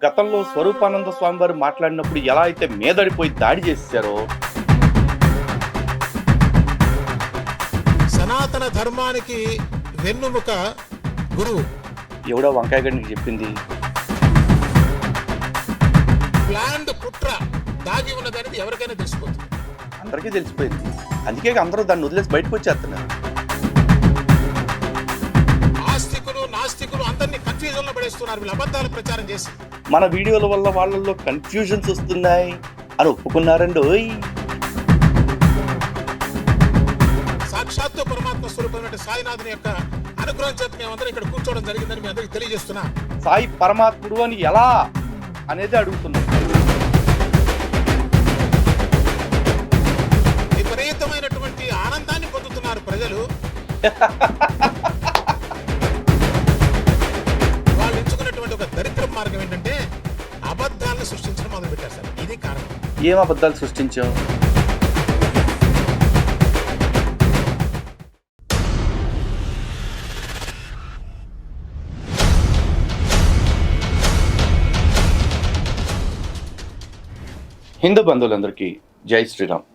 గతంలో స్వరూపానంద స్వామి వారు మాట్లాడినప్పుడు ఎలా అయితే మీదడిపోయి దాడి చేశారో, సనాతన ధర్మానికి వెన్నుముక గురువు. ఎవడో వంకాయ గడికి చెప్పింది. ప్లాండ్ కుట్ర దాగి ఉన్నదనేది ఎవరికైనా తెలిసిపోతుంది. అందరికీ తెలిసిపోయింది. అందుకే అందరూ దాన్ని వదిలేసి బయటకు వచ్చేస్తున్నారు. ఆస్తికులు నాస్తికులు అందరినీ కన్ఫ్యూజన్ లో పడేస్తున్నారు వీళ్ళు అబద్ధాలు ప్రచారం చేసి. మన వీడియోల వల్ల వాళ్ళల్లో కన్ఫ్యూజన్స్ వస్తున్నాయి అని ఒప్పుకున్నారండి. సాక్షాత్తు పరమాత్మ స్వరూపమైన సాయినాథుని యొక్క అనుగ్రహం చేత మేమందరం ఇక్కడ కూర్చోవడం జరిగిందని మీ అందరికీ తెలియజేస్తున్నా. సాయి పరమాత్ముడు అని ఎలా అనేది అడుగుతున్నాం. విపరీతమైనటువంటి ఆనందాన్ని పొందుతున్నారు ప్రజలు. వాళ్ళు ఎంచుకున్నటువంటి ఒక దరిద్ర మార్గం ఏంటంటే అబద్ధాలను సృష్టించడం మొదలు పెట్టారు సార్. ఇది కారణం. ఏం అబద్ధాలు సృష్టించాం? హిందూ బంధువులందరికీ జై శ్రీరామ్.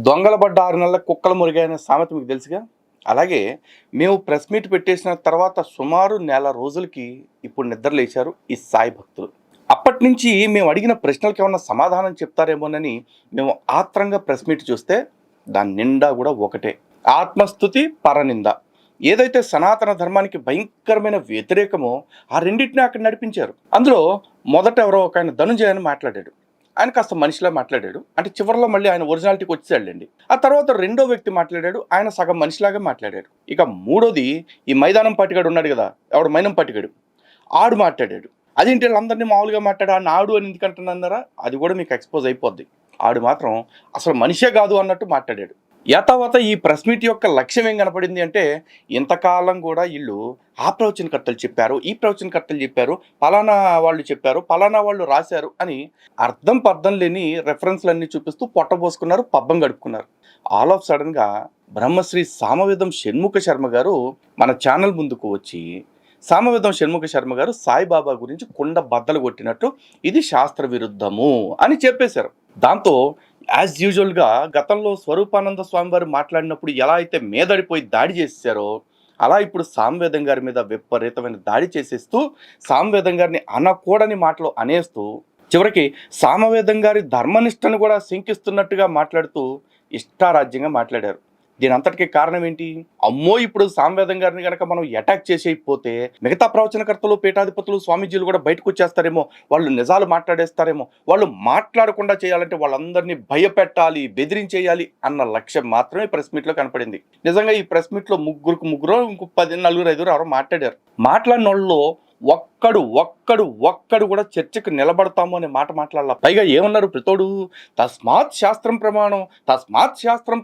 దొంగల పడ్డ 6 నెలల కుక్కల మురిగైన సామెత మీకు తెలుసుగా. అలాగే మేము ప్రెస్ మీట్ పెట్టేసిన తర్వాత సుమారు నెల రోజులకి ఇప్పుడు నిద్ర లేచారు ఈ సాయి భక్తులు. అప్పటి నుంచి మేము అడిగిన ప్రశ్నలకు ఏమన్నా సమాధానం చెప్తారేమోనని మేము ఆత్రంగా ప్రెస్ మీట్ చూస్తే దాని నిండా కూడా ఒకటే: ఆత్మస్తుతి, పరనింద. ఏదైతే సనాతన ధర్మానికి భయంకరమైన వ్యతిరేకమో ఆ రెండింటిని అక్కడ నడిపించారు. అందులో మొదట ఎవరో ఒక ఆయన ధనుంజయ అని మాట్లాడాడు. ఆయన కాస్త మనిషిలా మాట్లాడాడు. అంటే చివరిలో మళ్ళీ ఆయన ఒరిజినాలిటీకి వచ్చేసాడండి. ఆ తర్వాత రెండో వ్యక్తి మాట్లాడాడు. ఆయన సగం మనిషిలాగా మాట్లాడాడు. ఇక మూడోది ఈ మైదానం పట్టిగాడు ఉన్నాడు కదా, ఎవడు మైనం పట్టిగాడు, ఆడు మాట్లాడాడు. అదేంటి వీళ్ళందరినీ మామూలుగా మాట్లాడా, నాడు అని ఎందుకంటున్నారా? అది కూడా మీకు ఎక్స్పోజ్ అయిపోద్ది. ఆడు మాత్రం అసలు మనిషే కాదు అన్నట్టు మాట్లాడాడు. యథావత ఈ ప్రెస్ మీట్ యొక్క లక్ష్యం ఏం కనపడింది అంటే, ఇంతకాలం కూడా వీళ్ళు ఆ ప్రవచనకర్తలు చెప్పారు, ఈ ప్రవచనకర్తలు చెప్పారు, పలానా వాళ్ళు చెప్పారు, పలానా వాళ్ళు రాశారు అని అర్థం లేని రెఫరెన్స్లన్నీ చూపిస్తూ పొట్టబోసుకున్నారు, పబ్బం గడుపుకున్నారు. ఆల్ ఆఫ్ సడన్గా బ్రహ్మశ్రీ సామవేదం షణ్ముఖ శర్మ గారు మన ఛానల్ ముందుకు వచ్చి, సామవేదం షణ్ముఖ శర్మ గారు సాయిబాబా గురించి కుండ బద్దలు కొట్టినట్టు ఇది శాస్త్ర విరుద్ధము అని చెప్పేశారు. దాంతో యాజ్ యూజువల్గా గతంలో స్వరూపానంద స్వామి వారు మాట్లాడినప్పుడు ఎలా అయితే మీదడిపోయి దాడి చేశారో, అలా ఇప్పుడు సామవేదం గారి మీద విపరీతమైన దాడి చేసేస్తూ సామవేదం గారిని అనకూడని మాటలు అనేస్తూ చివరికి సామవేదం గారి ధర్మనిష్టను కూడా శంకిస్తున్నట్టుగా మాట్లాడుతూ ఇష్టారాజ్యంగా మాట్లాడారు. దీని అంతటికీ కారణం ఏంటి? అమ్మో, ఇప్పుడు సామవేదం గారిని కనుక మనం అటాక్ చేసేయకపోతే మిగతా ప్రవచనకర్తలు, పీఠాధిపతులు, స్వామీజీలు కూడా బయటకు వచ్చేస్తారేమో, వాళ్ళు నిజాలు మాట్లాడేస్తారేమో, వాళ్ళు మాట్లాడకుండా చేయాలంటే వాళ్ళందరినీ భయపెట్టాలి, బెదిరించేయాలి అన్న లక్ష్యం మాత్రమే ప్రెస్ మీట్లో కనపడింది. నిజంగా ఈ ప్రెస్ మీట్లో ముగ్గురు ఇంకో 10, 4, 5 ఎవరో మాట్లాడారు. మాట్లాడిన వాళ్ళలో ఒక్కడు కూడా చర్చకు నిలబడతాము అనే మాట మాట్లాడాల. పైగా ఏమన్నారు? ప్రతోడు తస్మాత్ శాస్త్రం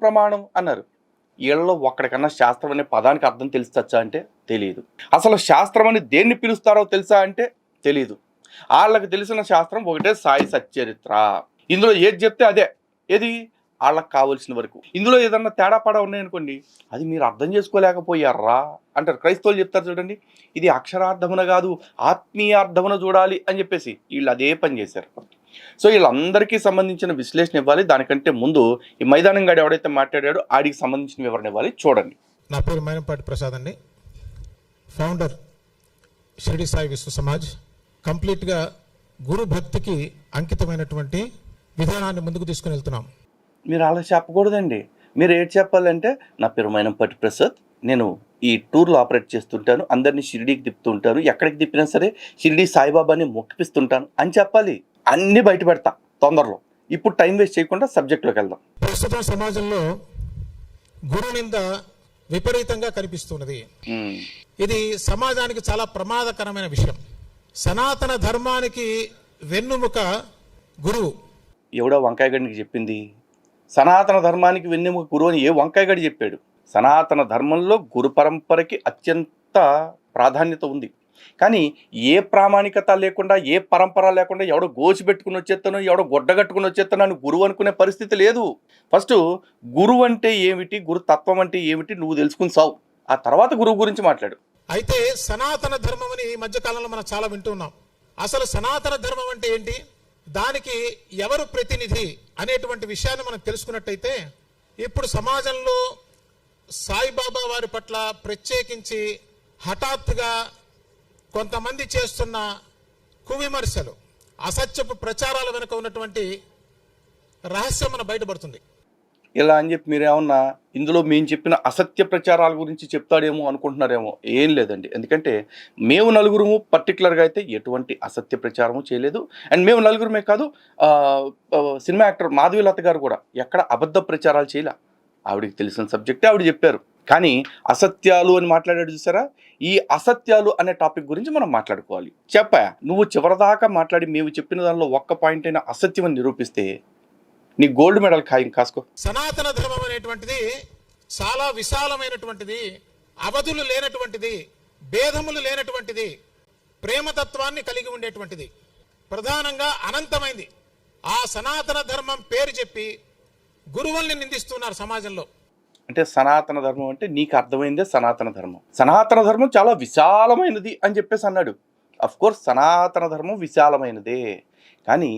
ప్రమాణం అన్నారు. వీళ్ళలో ఒక్కడికన్నా శాస్త్రం అనే పదానికి అర్థం తెలుసా అంటే తెలియదు. అసలు శాస్త్రం అని దేన్ని పిలుస్తారో తెలుసా అంటే తెలియదు. వాళ్ళకి తెలిసిన శాస్త్రం ఒకటే సాయి సచ్చరిత్ర. ఇందులో ఏది చెప్తే అదే, ఏది వాళ్ళకి కావలసిన వరకు. ఇందులో ఏదన్నా తేడాపాడా ఉన్నాయనుకోండి, అది మీరు అర్థం చేసుకోలేకపోయారా అంటారు. క్రైస్తవులు చెప్తారు చూడండి, ఇది అక్షరార్థమున కాదు ఆత్మీయార్థమున చూడాలి అని చెప్పేసి వీళ్ళు అదే పని చేశారు. సో వీళ్ళందరికీ సంబంధించిన విశ్లేషణ ఇవ్వాలి. దానికంటే ముందు ఈ మైదానం గాడు ఎవడైతే మాట్లాడాడో ఆడికి సంబంధించిన వివరణ ఇవ్వాలి. చూడండి. నా పేరు మైనంపాటి ప్రసాద్ అండి, ఫౌండర్ షిరిడి సాయి విశ్వ సమాజ్. కంప్లీట్గా గురు భక్తికి అంకితమైనటువంటి విధానాన్ని ముందుకు తీసుకుని వెళ్తున్నాం. మీరు అలా చెప్పకూడదండి. మీరు ఏం చెప్పాలంటే, నా పేరు మైనంపాటి ప్రసాద్, నేను ఈ టూర్లో ఆపరేట్ చేస్తుంటాను, అందరినీ షిరిడీకి తిప్పుతుంటాను, ఎక్కడికి తిప్పినా సరే షిరిడి సాయిబాబాని మొక్కిపిస్తుంటాను అని చెప్పాలి. అన్నీ బయట పెడతా తొందరలో. ఇప్పుడు టైం వేస్ట్ చేయకుండా సబ్జెక్ట్లోకి వెళ్దాం. ప్రస్తుతం సమాజంలో గురు నింద విపరీతంగా కనిపిస్తున్నది. ఇది సమాజానికి చాలా ప్రమాదకరమైన విషయం. సనాతన ధర్మానికి వెన్నుముక గురువు. ఎవడో వంకాయ గడికి చెప్పింది. సనాతన ధర్మానికి వెన్నెముక గురువు అని ఏ వంకాయ గడి చెప్పాడు? సనాతన ధర్మంలో గురు పరంపరకి అత్యంత ప్రాధాన్యత ఉంది. కానీ ఏ ప్రామాణికత లేకుండా, ఏ పరంపర లేకుండా ఎవడో గోచి పెట్టుకుని వచ్చేస్తానో, ఎవడో గొడ్డగట్టుకుని వచ్చేస్తానో అని గురువు అనుకునే పరిస్థితి లేదు. ఫస్ట్ గురువు అంటే ఏమిటి, గురు తత్వం అంటే ఏమిటి నువ్వు తెలుసుకుని సావు. ఆ తర్వాత గురువు గురించి మాట్లాడు. అయితే సనాతన ధర్మం అని ఈ మధ్యకాలంలో మనం చాలా వింటున్నాం. అసలు సనాతన ధర్మం అంటే ఏంటి, దానికి ఎవరు ప్రతినిధి అనేటువంటి విషయాన్ని మనం తెలుసుకున్నట్టయితే, ఇప్పుడు సమాజంలో సాయిబాబా వారి పట్ల ప్రత్యేకించి హఠాత్తుగా కొంతమంది చేస్తున్న కువిమర్శలు, అసత్యపు ప్రచారాల వెనుక ఉన్నటువంటి రహస్యం మన బయటపడుతుంది. ఇలా అని చెప్పి మీరేమన్నా ఇందులో మేము చెప్పిన అసత్య ప్రచారాల గురించి చెప్తాడేమో అనుకుంటున్నారేమో. ఏం లేదండి. ఎందుకంటే మేము నలుగురము పర్టికులర్గా అయితే ఎటువంటి అసత్య ప్రచారము చేయలేదు. అండ్ మేము నలుగురమే కాదు, సినిమా యాక్టర్ మాధవీలత గారు కూడా ఎక్కడ అబద్ధ ప్రచారాలు చేయలే. ఆవిడకి తెలిసిన సబ్జెక్టే ఆవిడ చెప్పారు. కానీ అసత్యాలు అని మాట్లాడాడు చూసారా, ఈ అసత్యాలు అనే టాపిక్ గురించి మనం మాట్లాడుకోవాలి. చెప్పా, నువ్వు చివరిదాకా మాట్లాడి మేము చెప్పిన దానిలో ఒక్క పాయింట్ అయినా అసత్యం అని నిరూపిస్తే నీ గోల్డ్ మెడల్ ఖాయం కాసుకో. సనాతన ధర్మం అనేటువంటిది చాలా విశాలమైనటువంటిది, అవధులు లేనటువంటిది, భేదములు లేనటువంటిది, ప్రేమతత్వాన్ని కలిగి ఉండేటువంటిది, ప్రధానంగా అనంతమైంది. ఆ సనాతన ధర్మం పేరు చెప్పి గురువుల్ని నిందిస్తున్నారు సమాజంలో. అంటే సనాతన ధర్మం అంటే నీకు అర్థమైందే సనాతన ధర్మం. సనాతన ధర్మం చాలా విశాలమైనది అని చెప్పేసి అన్నాడు. కోర్స్ సనాతన ధర్మం విశాలమైనదే, కానీ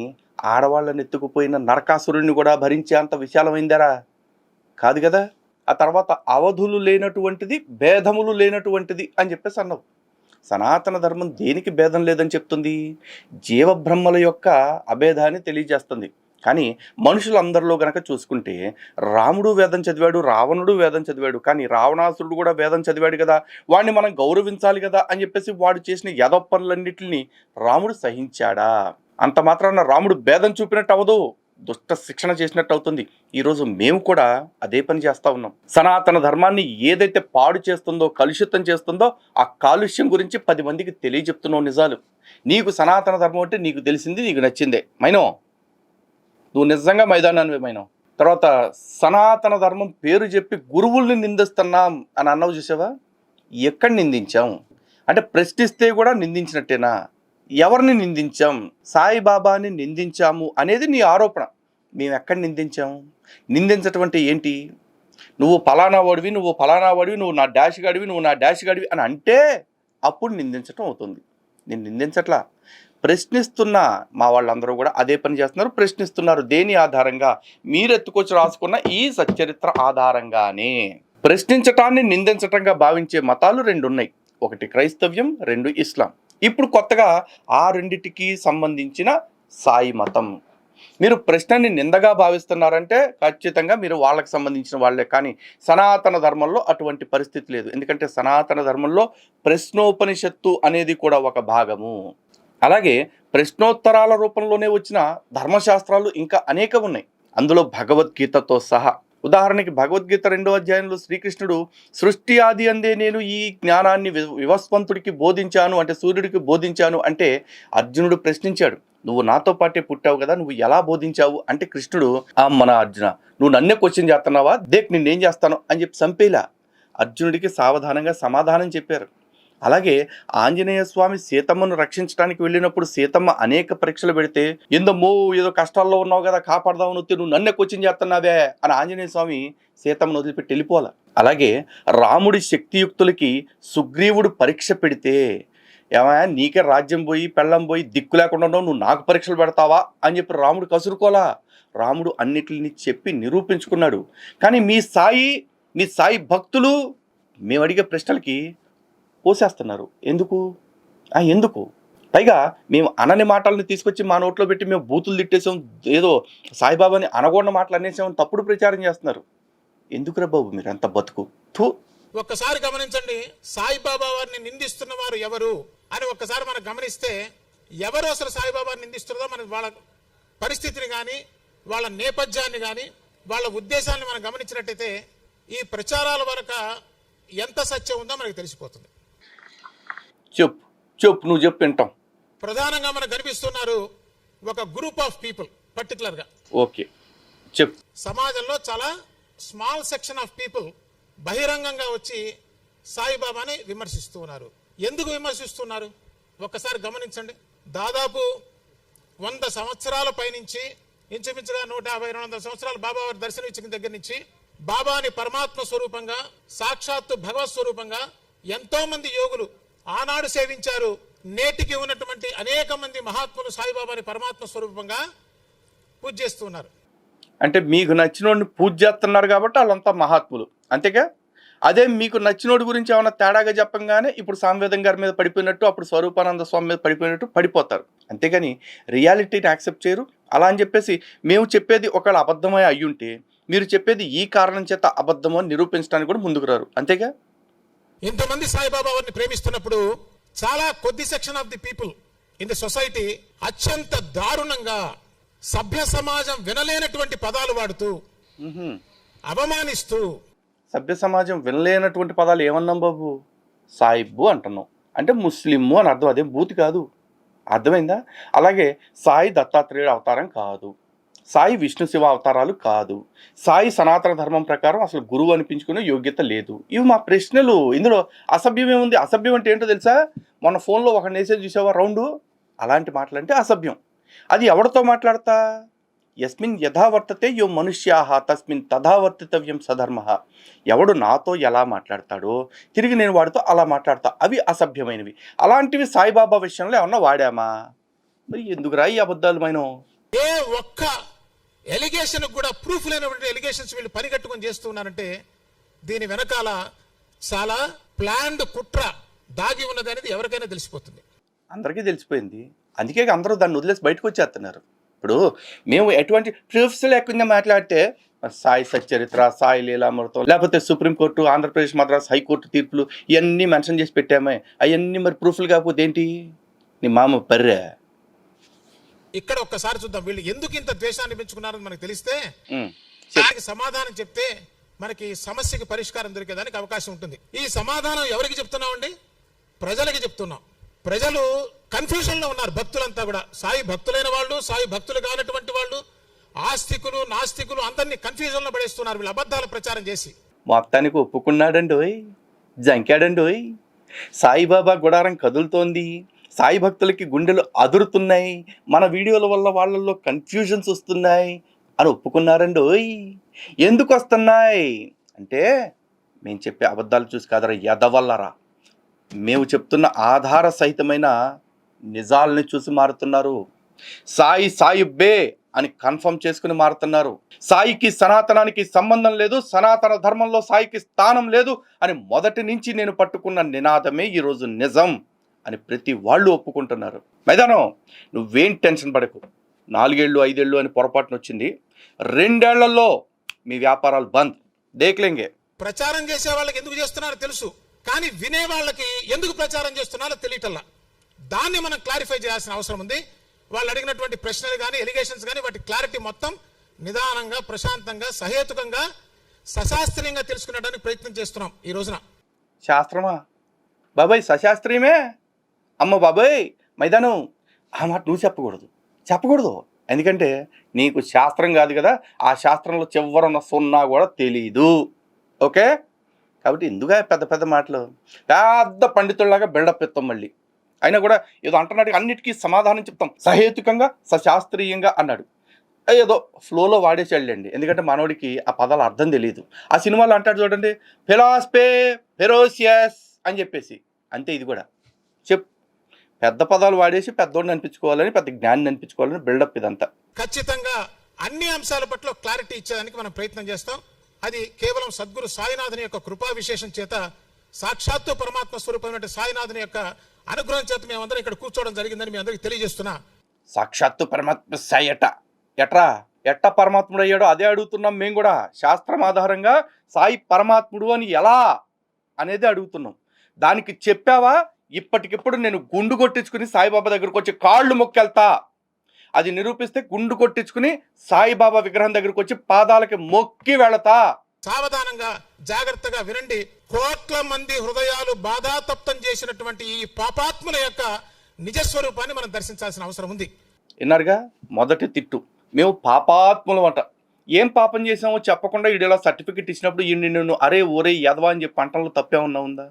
ఆడవాళ్ళని ఎత్తుకుపోయిన నరకాసురుడిని కూడా భరించే అంత విశాలమైందరా కాదు కదా. ఆ తర్వాత అవధులు లేనటువంటిది, భేదములు లేనటువంటిది అని చెప్పేసి అన్నావు. సనాతన ధర్మం దేనికి భేదం లేదని చెప్తుంది? జీవబ్రహ్మల యొక్క అభేదాన్ని తెలియజేస్తుంది. కానీ మనుషులందరిలో గనక చూసుకుంటే రాముడు వేదం చదివాడు, రావణుడు వేదం చదివాడు, కానీ రావణాసురుడు కూడా వేదం చదివాడు కదా, వాడిని మనం గౌరవించాలి కదా అని చెప్పేసి వాడు చేసిన యదపనులన్నింటినీ రాముడు సహించాడా? అంత మాత్రాన రాముడు భేదం చూపినట్టు అవ్వదు, దుష్ట శిక్షణ చేసినట్టు అవుతుంది. ఈరోజు మేము కూడా అదే పని చేస్తూ ఉన్నాం. సనాతన ధర్మాన్ని ఏదైతే పాడు చేస్తుందో, కలుషితం చేస్తుందో, ఆ కాలుష్యం గురించి 10 మందికి తెలియజెప్తున్నావు నిజాలు. నీకు సనాతన ధర్మం అంటే నీకు తెలిసింది, నీకు నచ్చిందే మైనో, నువ్వు నిజంగా మైదానాన్ని మైనో. తర్వాత సనాతన ధర్మం పేరు చెప్పి గురువుల్ని నిందిస్తున్నాం అని అన్నావు చూసావా, ఎక్కడ నిందించాం? అంటే ప్రశ్నిస్తే కూడా నిందించినట్టేనా? ఎవరిని నిందించాం? సాయిబాబాని నిందించాము అనేది నీ ఆరోపణ. మేము ఎక్కడ నిందించాము? నిందించటం అంటే ఏంటి? నువ్వు ఫలానా వాడివి, నువ్వు ఫలానా వాడివి, నువ్వు నా డాష్ గాడివి, నువ్వు నా డాష్ గాడివి అని అంటే అప్పుడు నిందించటం అవుతుంది. నేను నిందించట్లా, ప్రశ్నిస్తున్నా. మా వాళ్ళందరూ కూడా అదే పని చేస్తున్నారు, ప్రశ్నిస్తున్నారు. దేని ఆధారంగా? మీరు ఎత్తుకొచ్చి రాసుకున్న ఈ సచ్చరిత్ర ఆధారంగానే. ప్రశ్నించటాన్ని నిందించటంగా భావించే మతాలు 2 ఉన్నాయి. ఒకటి క్రైస్తవ్యం, 2 ఇస్లాం. ఇప్పుడు కొత్తగా ఆ రెండిటికి సంబంధించిన సాయి మతం. మీరు ప్రశ్నని నిందగా భావిస్తున్నారంటే ఖచ్చితంగా మీరు వాళ్ళకి సంబంధించిన వాళ్ళే. కానీ సనాతన ధర్మంలో అటువంటి పరిస్థితి లేదు. ఎందుకంటే సనాతన ధర్మంలో ప్రశ్నోపనిషత్తు అనేది కూడా ఒక భాగము. అలాగే ప్రశ్నోత్తరాల రూపంలోనే వచ్చిన ధర్మశాస్త్రాలు ఇంకా అనేకం ఉన్నాయి, అందులో భగవద్గీతతో సహా. ఉదాహరణకి భగవద్గీత 2వ అధ్యాయంలో శ్రీకృష్ణుడు సృష్టి ఆది అందే నేను ఈ జ్ఞానాన్ని వివస్వంతుడికి బోధించాను అంటే, సూర్యుడికి బోధించాను అంటే అర్జునుడు ప్రశ్నించాడు, నువ్వు నాతో పాటే పుట్టావు కదా, నువ్వు ఎలా బోధించావు అంటే కృష్ణుడు, మన అర్జున నువ్వు నన్నే క్వశ్చన్ చేస్తున్నావా, దేక్ నిన్నేం చేస్తాను అని చెప్పి చంపేలా అర్జునుడికి సావధానంగా సమాధానం చెప్పారు. అలాగే ఆంజనేయ స్వామి సీతమ్మను రక్షించడానికి వెళ్ళినప్పుడు సీతమ్మ అనేక పరీక్షలు పెడితే, ఏందమ్మో ఏదో కష్టాల్లో ఉన్నావు కదా, కాపాడదామని వస్తే నువ్వు నన్నే క్వశ్చన్ చేస్తున్నావే అని ఆంజనేయ స్వామి సీతమ్మను వదిలిపెట్టి వెళ్ళిపోవాలి. అలాగే రాముడి శక్తియుక్తులకి సుగ్రీవుడు పరీక్ష పెడితే, ఏమయ్యా నీకే రాజ్యం పోయి పెళ్ళం పోయి దిక్కు లేకుండా నువ్వు నాకు పరీక్షలు పెడతావా అని చెప్పి రాముడు కసురుకోలా. రాముడు అన్నిటిని చెప్పి నిరూపించుకున్నాడు. కానీ మీ సాయి భక్తులు మేము అడిగే ప్రశ్నలకి పోసేస్తున్నారు. ఎందుకు? పైగా మేము అనని మాటలను తీసుకొచ్చి మా నోట్లో పెట్టి మేము బూతులు తిట్టేసాం, ఏదో సాయిబాబాని అనగొండ మాటలు అనేసామని తప్పుడు ప్రచారం చేస్తున్నారు. ఎందుకురా బాబు మీరు అంత బతుకు? ఒక్కసారి గమనించండి, సాయిబాబా వారిని నిందిస్తున్న వారు ఎవరు అని ఒక్కసారి మనం గమనిస్తే, ఎవరు అసలు సాయిబాబాని నిందిస్తున్నదో మనకి వాళ్ళ పరిస్థితిని కానీ, వాళ్ళ నేపథ్యాన్ని కానీ, వాళ్ళ ఉద్దేశాన్ని మనం గమనించినట్టయితే ఈ ప్రచారాల వరకు ఎంత సత్యం ఉందో మనకు తెలిసిపోతుంది. చెప్పు నువ్వు చెప్పు వింటాం. ప్రధానంగా మనకు కనిపిస్తున్నారు ఒక గ్రూప్ ఆఫ్ పీపుల్, పర్టికులర్గా ఓకే చెప్పు. సమాజంలో చాలా స్మాల్ సెక్షన్ ఆఫ్ పీపుల్ బహిరంగంగా వచ్చి సాయిబాబాని విమర్శిస్తూ ఉన్నారు. ఎందుకు విమర్శిస్తున్నారు ఒక్కసారి గమనించండి. దాదాపు 100 సంవత్సరాల పైనుంచి, ఇంచుమించుగా 150-200 సంవత్సరాలు బాబా వారి దర్శనం ఇచ్చిన దగ్గర నుంచి బాబాని పరమాత్మ స్వరూపంగా, సాక్షాత్తు భగవత్ స్వరూపంగా ఎంతో మంది యోగులు ఆనాడు సేవించారు, నేటికి ఉన్నటువంటి అనేక మంది మహాత్ములు సాయిబాబాని పరమాత్మ స్వరూపంగా పూజ చేస్తూ ఉన్నారు. అంటే మీకు నచ్చినోడిని పూజ చేస్తున్నారు కాబట్టి వాళ్ళంతా మహాత్ములు, అంతేగా? అదే మీకు నచ్చినోడి గురించి ఏమైనా తేడాగా చెప్పంగానే ఇప్పుడు సాంవేదం గారి మీద పడిపోయినట్టు, అప్పుడు స్వరూపానంద స్వామి మీద పడిపోయినట్టు పడిపోతారు. అంతేగాని రియాలిటీని యాక్సెప్ట్ చేయరు. అలా అని చెప్పేసి మేము చెప్పేది ఒకవేళ అబద్ధమై అయ్యుంటే మీరు చెప్పేది ఈ కారణం చేత అబద్ధమో అని నిరూపించడానికి కూడా ముందుకు రారు, అంతేగా? ఇంతమంది సాయిబాబా వారిని ప్రేమిస్తున్నప్పుడు చాలా కొద్ది section of the people in the society అత్యంత దారుణంగా సభ్య సమాజం వినలేనటువంటి పదాలు వాడుతూ అవమానిస్తూ. సభ్య సమాజం వినలేనటువంటి పదాలు ఏమన్నాం బాబు? సాయిబ్బు అంటున్నాం, అంటే ముస్లిము అని అర్థం, అదేం బూతి కాదు, అర్థమైందా? అలాగే సాయి దత్తాత్రేయుడు అవతారం కాదు, సాయి విష్ణు శివ అవతారాలు కాదు, సాయి సనాతన ధర్మం ప్రకారం అసలు గురువు అనిపించుకునే యోగ్యత లేదు. ఇవి మా ప్రశ్నలు. ఇందులో అసభ్యం ఏముంది? అసభ్యం అంటే ఏంటో తెలుసా? మొన్న ఫోన్లో ఒక మెసేజ్ చూసావా రౌండు, అలాంటి మాటలంటే అసభ్యం. అది ఎవరితో మాట్లాడతా? యస్మిన్ యథా వర్తతే యో మనుష్యాహ తస్మిన్ తథా వర్తితవ్యం సధర్మ. ఎవడు నాతో ఎలా మాట్లాడతాడో తిరిగి నేను వాడితో అలా మాట్లాడతా. అవి అసభ్యమైనవి. అలాంటివి సాయిబాబా విషయంలో ఏమన్నా వాడామా? మరి ఎందుకురా ఈ అబద్ధాలు? మైనో ఏ ఒక్క ఎలిగేషన్ కూడా ప్రూఫ్ లేనటువంటి ఎలిగేషన్స్ వీళ్ళు పనిగట్టుకొని చేస్తున్నారంటే దీని వెనకాల చాలా ప్లాన్డ్ కుట్ర దాగి ఉన్నది అనేది ఎవరికైనా తెలిసిపోతుంది. అందరికీ తెలిసిపోయింది. అందుకే అందరూ దాన్ని వదిలేసి బయటకు వచ్చేస్తున్నారు. ఇప్పుడు మేము ఎటువంటి ప్రూఫ్స్ లేకుండా మాట్లాడితే సాయి సచ్చరిత్ర, సాయి లీలామృతం, లేకపోతే సుప్రీంకోర్టు, ఆంధ్రప్రదేశ్ మద్రాస్ హైకోర్టు తీర్పులు ఇవన్నీ మెన్షన్ చేసి పెట్టామే. అవన్నీ మరి ప్రూఫ్లు కాకపోతే ఏంటి? నీ మామ పర్రే. ఇక్కడ ఒక్కసారి చూద్దాం వీళ్ళు ఎందుకు ఇంత ద్వేషాన్ని పెంచుకున్నారని మనకు తెలిస్తే దానికి సమాధానం చెప్తే మనకి సమస్యకి పరిష్కారం దొరికేదానికి అవకాశం ఉంటుంది. ఈ సమాధానం ఎవరికి చెప్తున్నామండి? ప్రజలకి చెప్తున్నాం. ప్రజలు కన్ఫ్యూజన్ లో ఉన్నారు. భక్తులంతా కూడా, సాయి భక్తులైన వాళ్ళు, సాయి భక్తులు కానటువంటి వాళ్ళు, ఆస్తికులు, నాస్తికులు అందరినీ కన్ఫ్యూజన్ లో పడేస్తున్నారు వీళ్ళు అబద్ధాల ప్రచారం చేసి. మొత్తానికి ఒప్పుకున్నాడండి, జంకాడండి. సాయిబాబా గుడారం కదులుతోంది, సాయి భక్తులకి గుండెలు అదురుతున్నాయి, మన వీడియోల వల్ల వాళ్ళల్లో కన్ఫ్యూజన్స్ వస్తున్నాయి అని ఒప్పుకున్నారండి. ఎందుకు వస్తున్నాయి అంటే మేము చెప్పే అబద్ధాలు చూసి కాదరా ఎదవల్లరా, మేము చెప్తున్న ఆధార సహితమైన నిజాలని చూసి మారుతున్నారు. సాయి సాయిబ్బే అని కన్ఫర్మ్ చేసుకుని మారుతున్నారు. సాయికి సనాతనానికి సంబంధం లేదు, సనాతన ధర్మంలో సాయికి స్థానం లేదు అని మొదటి నుంచి నేను పట్టుకున్న నినాదమే ఈరోజు నిజం అని ప్రతి వాళ్ళు ఒప్పుకుంటున్నారు. మైదానం నువ్వేం టెన్షన్ పడకు. 4 ఏళ్ళు 5 ఏళ్ళు అని పొరపాటున వచ్చింది, 2 ఏళ్లలో మీ వ్యాపారాలు బంద్ దేక్లేంగే. ప్రచారం చేసే వాళ్ళకి ఎందుకు చేస్తున్నారో తెలుసు, కానీ వినే వాళ్ళకి ఎందుకు ప్రచారం చేస్తున్నారో తెలియటల్లా. దాన్ని మనం క్లారిఫై చేయాల్సిన అవసరం ఉంది. వాళ్ళు అడిగినటువంటి ప్రశ్నలు కానీ ఎలిగేషన్స్ కానీ వాటి క్లారిటీ మొత్తం నిదానంగా, ప్రశాంతంగా, సహేతుకంగా, సశాస్త్రీయంగా తెలుసుకునేడానికి ప్రయత్నం చేస్తున్నాం ఈ రోజున. శాస్త్రమా బాబాయ్? సశాస్త్రీయమే అమ్మ బాబాయ్. మైదానం ఆ మాట నువ్వు చెప్పకూడదు. ఎందుకంటే నీకు శాస్త్రం కాదు కదా, ఆ శాస్త్రంలో చివరన్న సున్నా కూడా తెలీదు. ఓకే, కాబట్టి ఎందుకు పెద్ద పెద్ద మాటలు? పెద్ద పండితుల్లాగా బిల్డప్ ఇస్తాం మళ్ళీ. అయినా కూడా ఏదో అంటున్నాడు, అన్నిటికీ సమాధానం చెప్తాం సహేతుకంగా, సశాస్త్రీయంగా అన్నాడు. ఏదో ఫ్లోలో వాడేసాడండి, ఎందుకంటే మనోడికి ఆ పదాల అర్థం తెలియదు. ఆ సినిమాలో అంటాడు చూడండి, ఫిలాసఫీ ఫెరోసియస్ అని చెప్పేసి, అంతే ఇది కూడా. పెద్ద పదాలు వాడేసి పెద్దోడిని అనిపించుకోవాలని, పెద్ద జ్ఞాని అనిపించుకోవాలని బిల్డప్ ఇదంతా. ఖచ్చితంగా అన్ని అంశాల పట్ల క్లారిటీ ఇచ్చేదానికి మనం ప్రయత్నం చేస్తాం. అది కేవలం సద్గురు సాయినాథుని యొక్క కృపా విశేషం చేత, సాక్షాత్తు పరమాత్మ స్వరూపమైన సాయినాథుని యొక్క అనుగ్రహం చేత మేమందరం ఇక్కడ కూర్చోవడం జరిగిందని మీ అందరికీ తెలియజేస్తున్నా. సాక్షాత్తు పరమాత్మ సాయి ఎట్ట పరమాత్ముడు అయ్యాడో అదే అడుగుతున్నాం మేము కూడా. శాస్త్రం ఆధారంగా సాయి పరమాత్ముడు అని ఎలా అనేది అడుగుతున్నాం. దానికి చెప్పావా? ఇప్పటికిప్పుడు నేను గుండు కొట్టించుకుని సాయిబాబా దగ్గరకు వచ్చి కాళ్ళు మొక్కెళ్తా. అది నిరూపిస్తే గుండు కొట్టించుకుని సాయిబాబా విగ్రహం దగ్గరకు వచ్చి పాదాలకి మొక్కి వెళతా. సావధానంగా, జాగ్రత్తగా వినండి. కోట్ల మంది హృదయాలు బాధాతప్తం చేసినటువంటి ఈ పాపాత్ముల యొక్క నిజస్వరూపాన్ని మనం దర్శించాల్సిన అవసరం ఉంది. విన్నారుగా, మొదటి తిట్టు మేము పాపాత్ములం అంట. ఏం పాపం చేసామో చెప్పకుండా ఈడేలా సర్టిఫికెట్ ఇచ్చినప్పుడు ఈ నిన్ను అరే ఒరే యదవా అని చెప్పి అంటంలో తప్పేమన్నా ఉందా?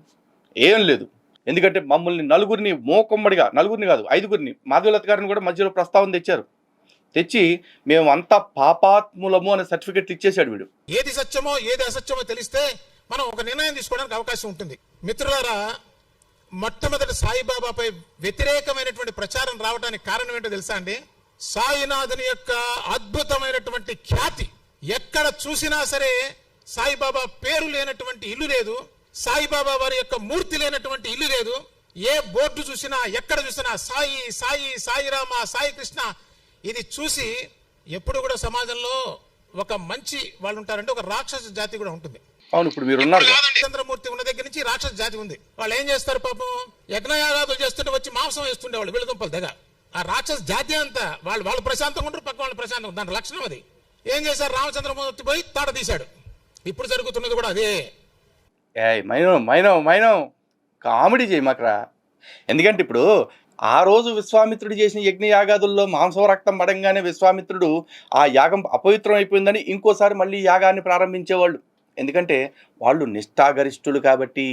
ఏం లేదు. ఎందుకంటే మమ్మల్ని నలుగురిని మోకొమ్మడిగా, నలుగురిని కాదు 5గురిని, మాధవలత గారిని కూడా మధ్యలో ప్రస్తావన తెచ్చి మేము అంతా పాపాత్ములము అనే సర్టిఫికెట్ ఇచ్చేసాడు వీడు. ఏది సత్యమో ఏది అసత్యమో తెలిస్తే మనం ఒక నిర్ణయం తీసుకోవడానికి అవకాశం ఉంటుంది. మిత్రులారా, మొట్టమొదటి సాయిబాబాపై వ్యతిరేకమైనటువంటి ప్రచారం రావడానికి కారణం ఏంటో తెలుసా అండి? సాయినాథుని యొక్క అద్భుతమైనటువంటి ఖ్యాతి. ఎక్కడ చూసినా సరే సాయిబాబా పేరు లేనటువంటి ఇల్లు లేదు, సాయిబాబా వారి యొక్క మూర్తి లేనటువంటి ఇల్లు లేదు. ఏ బోర్డు చూసినా ఎక్కడ చూసినా సాయి సాయి సాయిరామ సాయి కృష్ణ. ఇది చూసి ఎప్పుడు కూడా సమాజంలో ఒక మంచి వాళ్ళు ఉంటారంటే ఒక రాక్షస జాతి కూడా ఉంటుంది. అవును, ఇప్పుడు మీరు ఉన్నారు చంద్రమూర్తి ఉన్న దగ్గర నుంచి రాక్షస జాతి ఉంది. వాళ్ళు ఏం చేస్తారు పాపం, యజ్ఞయాగాదులు చేస్తుంటే వచ్చి మాంసం వేస్తుండేవాళ్ళు వీళ్ళదుంపలు దగ్గర. ఆ రాక్షస జాతి అంతా వాళ్ళు ప్రశాంతంగా ఉంటారు, పక్క వాళ్ళు ప్రశాంతంగా. దాని లక్షణం అది. ఏం చేశారు, రామచంద్రమూర్తి పోయి తాట తీశాడు. ఇప్పుడు జరుగుతున్నది కూడా అదే. మైనం కామెడీ చేయమాకరా. ఎందుకంటే ఇప్పుడు ఆ రోజు విశ్వామిత్రుడు చేసిన యజ్ఞయాగాదుల్లో మాంసం రక్తం పడంగానే విశ్వామిత్రుడు ఆ యాగం అపవిత్రం అయిపోయిందని ఇంకోసారి మళ్ళీ యాగాన్ని ప్రారంభించేవాళ్ళు. ఎందుకంటే వాళ్ళు నిష్ఠాగరిష్ఠులు కాబట్టి.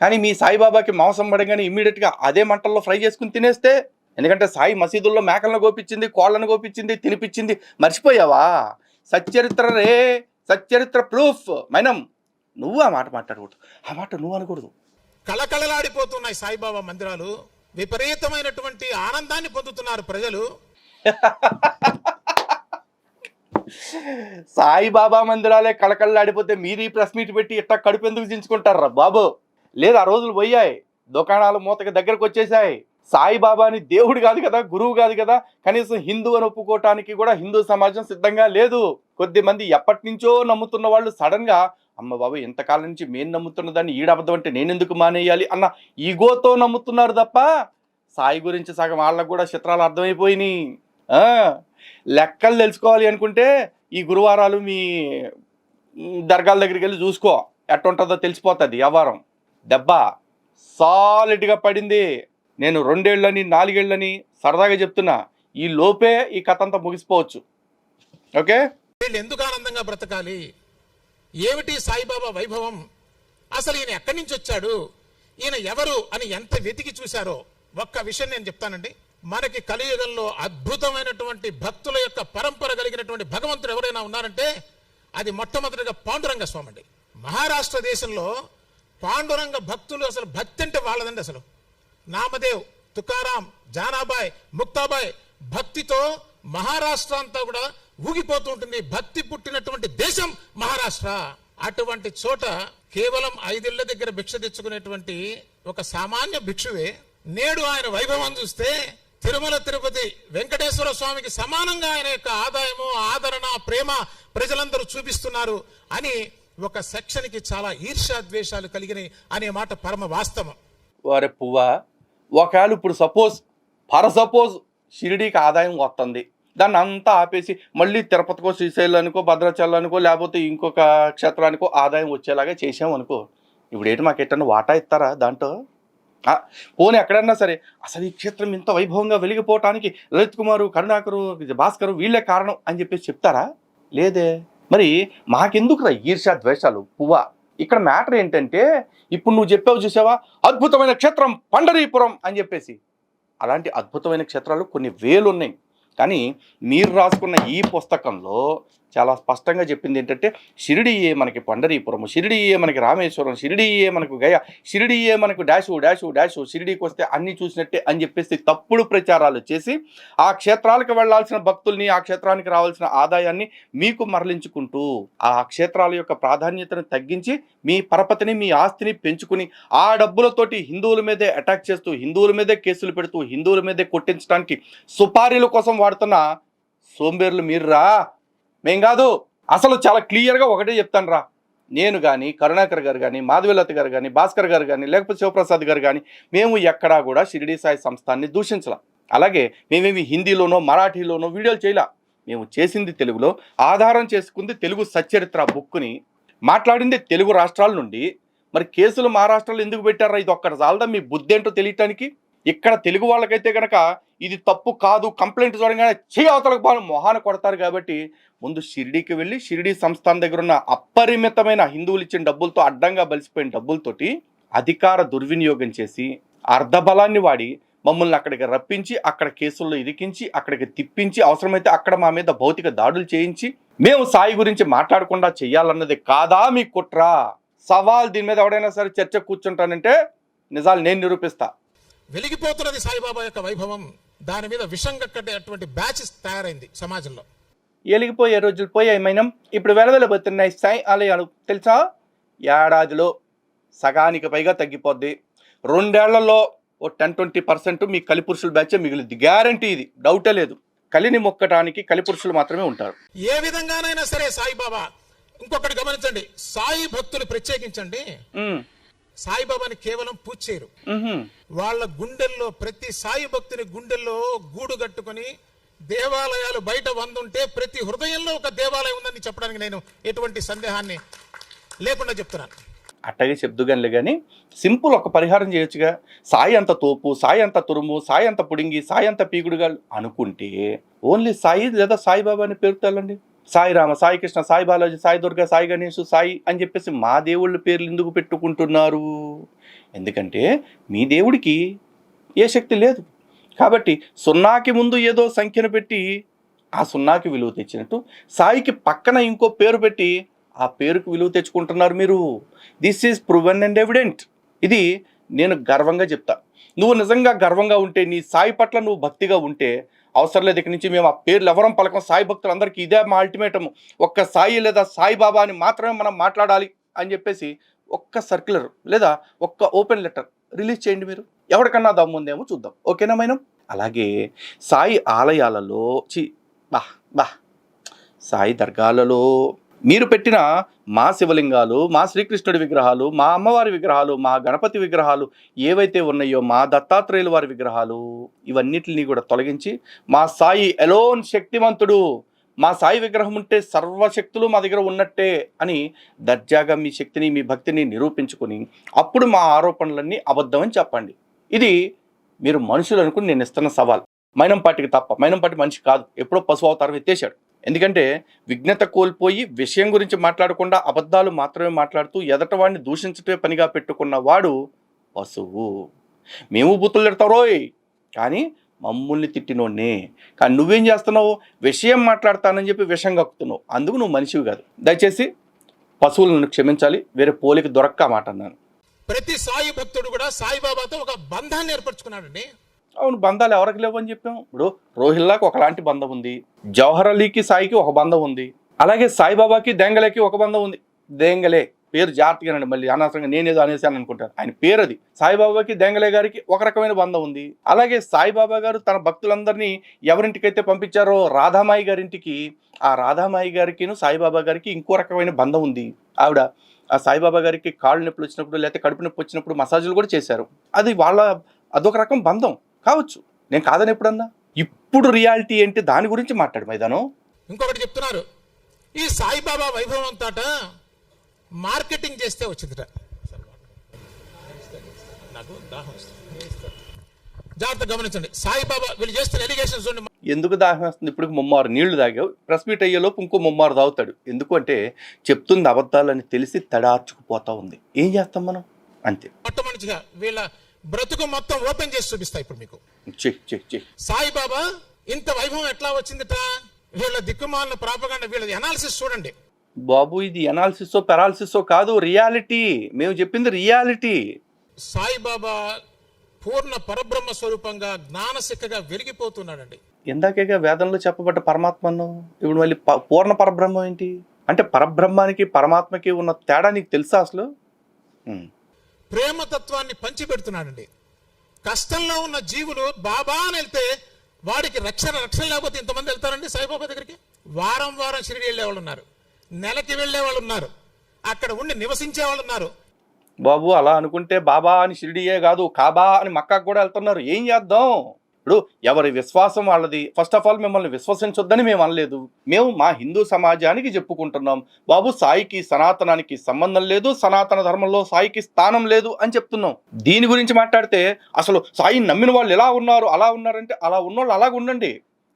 కానీ మీ సాయిబాబాకి మాంసం పడంగానే ఇమ్మీడియట్గా అదే మంటల్లో ఫ్రై చేసుకుని తినేస్తే, ఎందుకంటే సాయి మసీదుల్లో మేకలను కోపించింది, కోళ్ళను కోపించింది, తినిపించింది. మర్చిపోయావా? సచ్చరిత్ర రే, సచ్చరిత్ర ప్రూఫ్. మైనం, నువ్వు ఆ మాట మాట్లాడకూడదు, ఆ మాట నువ్వు అనకూడదు. కళకళలాడిపోతున్నాయి సాయిబాబా మందిరాలు. విపరీతమైనటువంటి ఆనందాన్ని పొందుతున్నారు ప్రజలు. సాయిబాబా మందిరాలే కళకళలాడిపోతే మీరు ఈ ప్రెస్ మీట్ పెట్టి ఇట్లా కడుపు ఎందుకు దించుకుంటారా బాబు? లేదు, ఆ రోజులు పోయాయి, దుకాణాలు మూతకి దగ్గరకు వచ్చేసాయి. సాయిబాబాని దేవుడు కాదు కదా, గురువు కాదు కదా, కనీసం హిందూ అని ఒప్పుకోవటానికి కూడా హిందూ సమాజం సిద్ధంగా లేదు. కొద్దిమంది ఎప్పటి నుంచో నమ్ముతున్న వాళ్ళు సడన్ గా అమ్మ బాబు ఇంతకాలం నుంచి మేము నమ్ముతున్న దాన్ని ఈడబద్దం అంటే నేనెందుకు మానేయాలి అన్న ఈగోతో నమ్ముతున్నారు తప్ప సాయి గురించి సగం వాళ్ళకు కూడా చిత్రాలు అర్థమైపోయినాయి. లెక్కలు తెలుసుకోవాలి అనుకుంటే ఈ గురువారాలు మీ దర్గాల దగ్గరికి వెళ్ళి చూసుకో, ఎట్టుంటుందో తెలిసిపోతుంది. వ్యవహారం దెబ్బ సాలిడ్గా పడింది. నేను 2 ఏళ్ళని 4 ఏళ్ళని సరదాగా చెప్తున్నా, ఈ లోపే ఈ కథ అంతా ముగిసిపోవచ్చు. ఓకే, వీళ్ళు ఎందుకు ఆనందంగా బ్రతకాలి? ఏమిటి సాయిబాబా వైభవం? అసలు ఈయన ఎక్కడి నుంచి వచ్చాడు, ఈయన ఎవరు అని ఎంత వెతికి చూశారో ఒక్క విషయం నేను చెప్తానండి. మనకి కలియుగంలో అద్భుతమైనటువంటి భక్తుల యొక్క పరంపర కలిగినటువంటి భగవంతుడు ఎవరైనా ఉన్నారంటే అది మొట్టమొదటిగా పాండురంగ స్వామి అండి. మహారాష్ట్ర దేశంలో పాండురంగ భక్తులు, అసలు భక్తి అంటే వాళ్ళదండి. అసలు నామదేవ్, తుకారాం, జానాబాయ్, ముక్తాబాయ్ భక్తితో మహారాష్ట్ర అంతా కూడా ఊగిపోతూ ఉంటుంది. భక్తి పుట్టినటువంటి దేశం మహారాష్ట్ర. అటువంటి చోట కేవలం 5 ఇళ్ల దగ్గర భిక్ష తెచ్చుకునేటువంటి ఒక సామాన్య భిక్షువే నేడు ఆయన వైభవం చూస్తే తిరుమల తిరుపతి వెంకటేశ్వర స్వామికి సమానంగా ఆయన యొక్క ఆదాయము, ఆదరణ, ప్రేమ ప్రజలందరూ చూపిస్తున్నారు అని ఒక సెక్షన్కి చాలా ఈర్ష్యాద్వేషాలు కలిగినాయి అనే మాట పరమ వాస్తవం. వారే పువ్వా, ఒకవేళ ఇప్పుడు సపోజ్ షిరిడీకి ఆదాయం వస్తుంది, దాన్ని అంతా ఆపేసి మళ్ళీ తిరుపతికో, శ్రీశైలానికో, భద్రాచలానికో, లేకపోతే ఇంకొక క్షేత్రానికో ఆదాయం వచ్చేలాగా చేసామనుకో, ఇప్పుడు ఏంటి మాకు ఎట్టన్నా వాటా ఇస్తారా దాంట్లో? పోనీ ఎక్కడన్నా సరే అసలు ఈ క్షేత్రం ఇంత వైభవంగా వెలిగిపోవటానికి లలిత్ కుమారు, కరుణాకరు, భాస్కరు వీళ్ళే కారణం అని చెప్పేసి చెప్తారా? లేదే. మరి మాకెందుకురా ఈర్ష్యా ద్వేషాలు పువ్వా? ఇక్కడ మ్యాటర్ ఏంటంటే, ఇప్పుడు నువ్వు చెప్పావు చూసావా, అద్భుతమైన క్షేత్రం పండరీపురం అని చెప్పేసి. అలాంటి అద్భుతమైన క్షేత్రాలు కొన్ని వేలు ఉన్నాయి. కానీ మీరు రాసుకున్న ఈ పుస్తకంలో చాలా స్పష్టంగా చెప్పింది ఏంటంటే, షిరిడీయే మనకి పండరీపురము, షిరిడీయే మనకి రామేశ్వరం, షిరిడీయే మనకు గయ, షిరిడీయే మనకు డాషు, షిరిడీకి వస్తే అన్ని చూసినట్టే అని చెప్పేసి తప్పుడు ప్రచారాలు చేసి ఆ క్షేత్రాలకు వెళ్లాల్సిన భక్తుల్ని, ఆ క్షేత్రానికి రావాల్సిన ఆదాయాన్ని మీకు మరలించుకుంటూ ఆ క్షేత్రాల యొక్క ప్రాధాన్యతను తగ్గించి మీ పరపతిని, మీ ఆస్తిని పెంచుకుని ఆ డబ్బులతోటి హిందువుల మీదే అటాక్ చేస్తూ, హిందువుల మీదే కేసులు పెడుతూ, హిందువుల మీదే కొట్టించడానికి సుపారీల కోసం వాడుతున్న సోంబేర్లు మీరురా, మేం కాదు. అసలు చాలా క్లియర్గా ఒకటే చెప్తాను రా, నేను కానీ, కరుణాకర్ గారు కానీ, మాధవీలత గారు కానీ, భాస్కర్ గారు కానీ, లేకపోతే శివప్రసాద్ గారు కానీ, మేము ఎక్కడా కూడా షిరిడీ సాయి సంస్థాన్ని దూషించలా. అలాగే మేమేమి హిందీలోనో మరాఠీలోనో వీడియోలు చేయలా. మేము చేసింది తెలుగులో, ఆధారం చేసుకుంది తెలుగు సచ్చరిత్ర బుక్ని, మాట్లాడింది తెలుగు రాష్ట్రాల నుండి. మరి కేసులు మహారాష్ట్రలో ఎందుకు పెట్టారా? ఇది ఒక్కటి చాలదా మీ బుద్ధి ఏంటో తెలియటానికి? ఇక్కడ తెలుగు వాళ్ళకైతే కనుక ఇది తప్పు కాదు, కంప్లైంట్ చూడగానే చేయవతలకు బాగా మొహాన కొడతారు. కాబట్టి ముందు షిరిడీకి వెళ్ళి షిరిడీ సంస్థానం దగ్గర ఉన్న అపరిమితమైన హిందువులు ఇచ్చిన డబ్బులతో, అడ్డంగా బలిసిపోయిన డబ్బులతోటి అధికార దుర్వినియోగం చేసి అర్ధబలాన్ని వాడి మమ్మల్ని అక్కడికి రప్పించి, అక్కడ కేసుల్లో ఇరికించి, అక్కడికి తిప్పించి, అవసరమైతే అక్కడ మా మీద భౌతిక దాడులు చేయించి మేము సాయి గురించి మాట్లాడకుండా చెయ్యాలన్నది కాదా మీ కుట్ర? సవాల్. దీని మీద ఎవడైనా సరే చర్చ కూర్చుంటానంటే నిజాలు నేను నిరూపిస్తా. వెలిగిపోతున్నది సాయిబాబా యొక్క వైభవం. దాని మీద విషం కట్టేటువంటి బ్యాచ్ తయారైంది సమాజంలో. ఎలిగిపోయే రోజులు పోయాయి మైనం. ఇప్పుడు వెలవెలబోతున్నాయి సాయి ఆలయాలు. తెలుసా, ఏడాదిలో సగానికి పైగా తగ్గిపోద్ది. 2 ఏళ్లలో ఓ 10-20% మీ కలిపురుషుల బ్యాచే మిగిలింది. గ్యారంటీ, ఇది డౌటే లేదు. కలిని మొక్కటానికి కలిపురుషులు మాత్రమే ఉంటారు. ఏ విధంగానైనా సరే సాయిబాబా, ఇంకొకటి గమనించండి, సాయి భక్తులు ప్రత్యేకించండి సాయిబాబాని కేవలం పూజ చేయరు. వాళ్ళ గుండెల్లో, ప్రతి సాయి భక్తుని గుండెల్లో గూడు కట్టుకొని దేవాలయాలు బయట 100 ఉంటే ప్రతి హృదయంలో ఒక దేవాలయం ఉందని చెప్పడానికి నేను ఎటువంటి సందేహాన్ని లేకుండా చెప్తున్నాను. అట్టగే చెప్దుగానిలే కానీ సింపుల్ ఒక పరిహారం చేయొచ్చుగా. సాయి అంత తోపు, సాయి అంత తురుము, సాయి అంత పుడింగి, సాయి అంత పీకుడుగా అనుకుంటే ఓన్లీ సాయి లేదా సాయిబాబా అని పేరు తెలండి. సాయి రామ, సాయి కృష్ణ, సాయి బాలాజీ, సాయి దుర్గా, సాయి గణేష్, సాయి అని చెప్పేసి మా దేవుళ్ళ పేర్లు ఎందుకు పెట్టుకుంటున్నారు? ఎందుకంటే మీ దేవుడికి ఏ శక్తి లేదు కాబట్టి సున్నాకి ముందు ఏదో సంఖ్యను పెట్టి ఆ సున్నాకి విలువ తెచ్చినట్టు సాయికి పక్కన ఇంకో పేరు పెట్టి ఆ పేరుకు విలువ తెచ్చుకుంటున్నారు మీరు. This is proven and evident. ఇది నేను గర్వంగా చెప్తా. నువ్వు నిజంగా గర్వంగా ఉంటే, నీ సాయి పట్ల నువ్వు భక్తిగా ఉంటే, అవసరం లేదు ఇక్కడి నుంచి మేము ఆ పేర్లు ఎవరం పలకం. సాయి భక్తులందరికీ ఇదే మా అల్టిమేటము, ఒక్క సాయి లేదా సాయిబాబా అని మాత్రమే మనం మాట్లాడాలి అని చెప్పేసి ఒక్క సర్క్యులర్ లేదా ఒక్క ఓపెన్ లెటర్ రిలీజ్ చేయండి. మీరు ఎవరికన్నా దమ్ముందేమో చూద్దాం. ఓకేనా మైనం? అలాగే సాయి ఆలయాలలో సాయి దర్గాలలో మీరు పెట్టిన మా శివలింగాలు, మా శ్రీకృష్ణుడి విగ్రహాలు, మా అమ్మవారి విగ్రహాలు, మా గణపతి విగ్రహాలు ఏవైతే ఉన్నాయో, మా దత్తాత్రేయుల వారి విగ్రహాలు, ఇవన్నిటిని కూడా తొలగించి మా సాయి ఎలోన్ శక్తివంతుడు, మా సాయి విగ్రహం ఉంటే సర్వశక్తులు మా దగ్గర ఉన్నట్టే అని దర్జాగా మీ శక్తిని, మీ భక్తిని నిరూపించుకొని అప్పుడు మా ఆరోపణలన్నీ అబద్ధమని చెప్పండి. ఇది మీరు మనుషులు అనుకుని నేను ఇస్తున్న సవాల్. మైనంపాటికి తప్ప. మైనంపాటి మనిషి కాదు, ఎప్పుడో పశువు అవతారం ఎత్తేశాడు. ఎందుకంటే విజ్ఞత కోల్పోయి విషయం గురించి మాట్లాడకుండా అబద్ధాలు మాత్రమే మాట్లాడుతూ ఎదటవాడిని దూషించటమే పనిగా పెట్టుకున్న వాడు పశువు. మేము బూతులు తిడతారోయ్ కానీ మమ్మల్ని తిట్టినోడ్నే. కానీ నువ్వేం చేస్తున్నావు? విషయం మాట్లాడతానని చెప్పి విషం కక్కుతున్నావు. అందుకు నువ్వు మనిషివి కాదు. దయచేసి పశువులను క్షమించాలి. వేరే పోలికి దొరక్క మాట అన్నాను. ప్రతి సాయి భక్తుడు కూడా సాయిబాబాతో ఒక బంధాన్ని ఏర్పరచుకున్నాడండి. అవును, బంధాలు ఎవరికి లేవు అని చెప్పాం. ఇప్పుడు రోహిల్లాకి ఒకలాంటి బంధం ఉంది, జవహర్ అలీకి సాయికి ఒక బంధం ఉంది, అలాగే సాయిబాబాకి దెంగలేకి ఒక బంధం ఉంది. దెంగలే పేరు జాగ్రత్తగానండి, మళ్ళీ అనవసరంగా నేనేదో అనేసాను అనుకుంటాను. ఆయన పేరు అది. సాయిబాబాకి దెంగలే గారికి ఒక రకమైన బంధం ఉంది. అలాగే సాయిబాబా గారు తన భక్తులందరినీ ఎవరింటికైతే పంపించారో రాధామాయి గారింటికి, ఆ రాధామాయి గారికి సాయిబాబా గారికి ఇంకో రకమైన బంధం ఉంది. ఆవిడ ఆ సాయిబాబా గారికి కాళ్ళు నొప్పులు వచ్చినప్పుడు లేకపోతే కడుపు నొప్పి వచ్చినప్పుడు మసాజులు కూడా చేశారు. అది అదొక రకం బంధం కావచ్చు, నేను కాదని ఎప్పుడన్నా. ఇప్పుడు రియాలిటీ ఏంటి దాని గురించి మాట్లాడు మైదానం. ఇంకొకటి చెప్తున్నారు, ఈ సాయిబాబా వైభవం అంతాట మార్కెటింగ్ చేస్తే వచ్చిందిట. జాగ్రత్త గమనించండి. సాయిబాబా వీళ్ళు చేస్తున్న ఎలిగేషన్స్ ఎందుకు దాహం వస్తుంది? ఇప్పుడు ముమ్మారు నీళ్లు తాగావు, ప్రెస్ మీట్ అయ్యేలోపు ఇంకో ముమ్మారు తాగుతాడు. ఎందుకు అంటే చెప్తుంది అబద్ధాలని తెలిసి తడార్చుకుపోతా ఉంది. ఏం చేస్తాం మనం? అంతే. మొట్టమొదటిగా వీళ్ళ బ్రతుకు మొత్తం ఓపెన్ చేసి చూపిస్తా ఇప్పుడు మీకు. సాయిబాబా ఇంత వైభవం ఎట్లా వచ్చిందిట? వీళ్ళ దిక్కుమాలిన ప్రాపగండ, వీళ్ళ ఎనాలిసిస్ చూడండి బాబు. ఇది ఎనాలిసిస్సో పెరాలిసిస్సో కాదు, రియాలిటీ. మేము చెప్పింది రియాలిటీ. సాయిబాబా పూర్ణ పరబ్రహ్మ స్వరూపంగా జ్ఞానశిఖగా వెలిగిపోతున్నాడండి. ఇందాకేగా వేదంలో చెప్పబడ్డ పరమాత్మను ఇప్పుడు మళ్ళీ పూర్ణ పరబ్రహ్మం ఏంటి అంటే? పరబ్రహ్మానికి పరమాత్మకి ఉన్న తేడా నీకు తెలుసా అసలు? ప్రేమతత్వాన్ని పంచిపెడుతున్నాడండి. కష్టంలో ఉన్న జీవులు బాబా అని వెళ్తే వాడికి రక్షణ లేకపోతే ఇంతమంది వెళ్తారండి సాయిబాబా దగ్గరికి. వారం షిరిడి వెళ్ళే వాళ్ళు ఉన్నారు, నెలకి వెళ్ళే వాళ్ళు ఉన్నారు, అక్కడ ఉండి నివసించే వాళ్ళు ఉన్నారు. బాబు అలా అనుకుంటే బాబా అని షిరిడియే కాదు, కాబా అని మక్కాకు కూడా వెళ్తున్నారు. ఏం చేద్దాం? ఇప్పుడు ఎవరి విశ్వాసం వాళ్ళది. ఫస్ట్ ఆఫ్ ఆల్ మిమ్మల్ని విశ్వసించొద్దని మేము అనలేదు. మేము మా హిందూ సమాజానికి చెప్పుకుంటున్నాం, బాబు సాయికి సనాతనానికి సంబంధం లేదు, సనాతన ధర్మంలో సాయికి స్థానం లేదు అని చెప్తున్నాం. దీని గురించి మాట్లాడితే అసలు సాయిని నమ్మిన వాళ్ళు ఎలా ఉన్నారు అలా ఉన్నారంటే, అలా ఉన్నోళ్ళు అలాగ ఉండండి,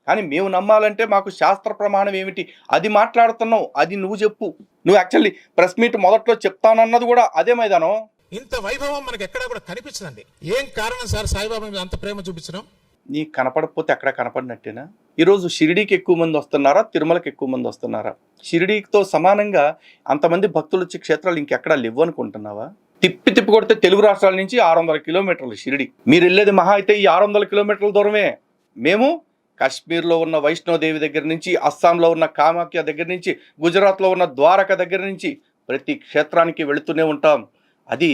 కానీ మేము నమ్మాలంటే మాకు శాస్త్ర ప్రమాణం ఏమిటి అది మాట్లాడుతున్నావు. అది నువ్వు చెప్పు. నువ్వు యాక్చువల్లీ ప్రెస్ మీట్ మొదట్లో చెప్తానన్నది కూడా అదే మైదానం. ఇంత వైభవం మనకి ఎక్కడా కూడా కనిపించదండి. ఏం కారణం సార్ సాయిబాబా మీద అంత ప్రేమ చూపించడం? నీ కనపడకపోతే ఎక్కడ కనపడినట్టేనా? ఈరోజు షిరిడీకి ఎక్కువ మంది వస్తున్నారా, తిరుమలకి ఎక్కువ మంది వస్తున్నారా? షిరిడీతో సమానంగా అంతమంది భక్తులు వచ్చే క్షేత్రాలు ఇంకెక్కడా లేవు అనుకుంటున్నావా? తిప్పి తిప్పి కొడితే తెలుగు రాష్ట్రాల నుంచి 600 కిలోమీటర్లు షిరిడి. మీరు వెళ్ళేది మహా అయితే ఈ 600 కిలోమీటర్ల దూరమే. మేము కాశ్మీర్లో ఉన్న వైష్ణోదేవి దగ్గర నుంచి, అస్సాంలో ఉన్న కామాఖ్య దగ్గర నుంచి, గుజరాత్లో ఉన్న ద్వారక దగ్గర నుంచి ప్రతి క్షేత్రానికి వెళుతూనే ఉంటాం. అది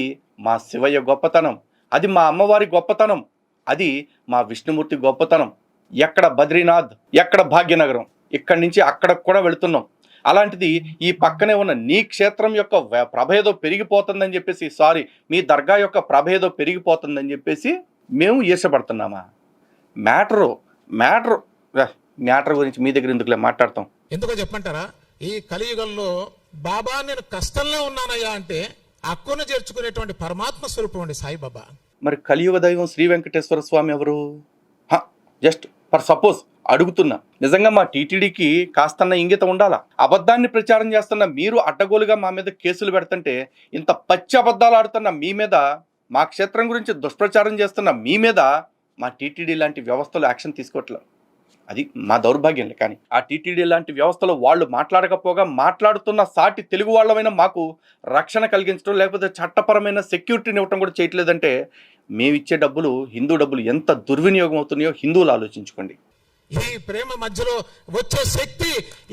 మా శివయ్య గొప్పతనం, అది మా అమ్మవారి గొప్పతనం, అది మా విష్ణుమూర్తి గొప్పతనం. ఎక్కడ బద్రీనాథ్, ఎక్కడ భాగ్యనగరం, ఇక్కడి నుంచి అక్కడికి కూడా వెళుతున్నాం. అలాంటిది ఈ పక్కనే ఉన్న నీ క్షేత్రం యొక్క ప్రభేదో పెరిగిపోతుందని చెప్పేసి, సారీ మీ దర్గా యొక్క ప్రభేదో పెరిగిపోతుందని చెప్పేసి మేము ఈర్షపడుతున్నామా? మ్యాటర్ గురించి మీ దగ్గర ఎందుకులే మాట్లాడతాం. ఎందుకో చెప్పంటారా? ఈ కలియుగంలో బాబా నేను కష్టంలో ఉన్నానయ్యా అంటే అక్కును చేర్చుకునేటువంటి పరమాత్మ స్వరూపం అండి సాయిబాబా. మరి కలియుగ దైవం శ్రీ వెంకటేశ్వర స్వామి ఎవరు? జస్ట్ ఫర్ సపోజ్ అడుగుతున్నా. నిజంగా మా టీటీడీకి కాస్తన్న ఇంగితం ఉండాలా? అబద్ధాన్ని ప్రచారం చేస్తున్న మీరు అడ్డగోలుగా మా మీద కేసులు పెడుతుంటే, ఇంత పచ్చి అబద్ధాలు ఆడుతున్న మీ మీద, మా క్షేత్రం గురించి దుష్ప్రచారం చేస్తున్న మీ మీద మా టీటీడీ లాంటి వ్యవస్థలు యాక్షన్ తీసుకోవట్లేదు. అది మా దౌర్భాగ్యం. కానీ ఆ టీటీడీ లాంటి వ్యవస్థలో వాళ్ళు మాట్లాడకపోగా మాట్లాడుతున్న సాటి తెలుగు వాళ్ళమైన మాకు రక్షణ కలిగించడం, లేకపోతే చట్టపరమైన సెక్యూరిటీని ఇవ్వటం కూడా చేయట్లేదంటే, మేమిచ్చే డబ్బులు, హిందూ డబ్బులు ఎంత దుర్వినియోగం అవుతున్నాయో హిందువులు ఆలోచించుకోండి. ఈ ప్రేమ మధ్యలో వచ్చే శక్తి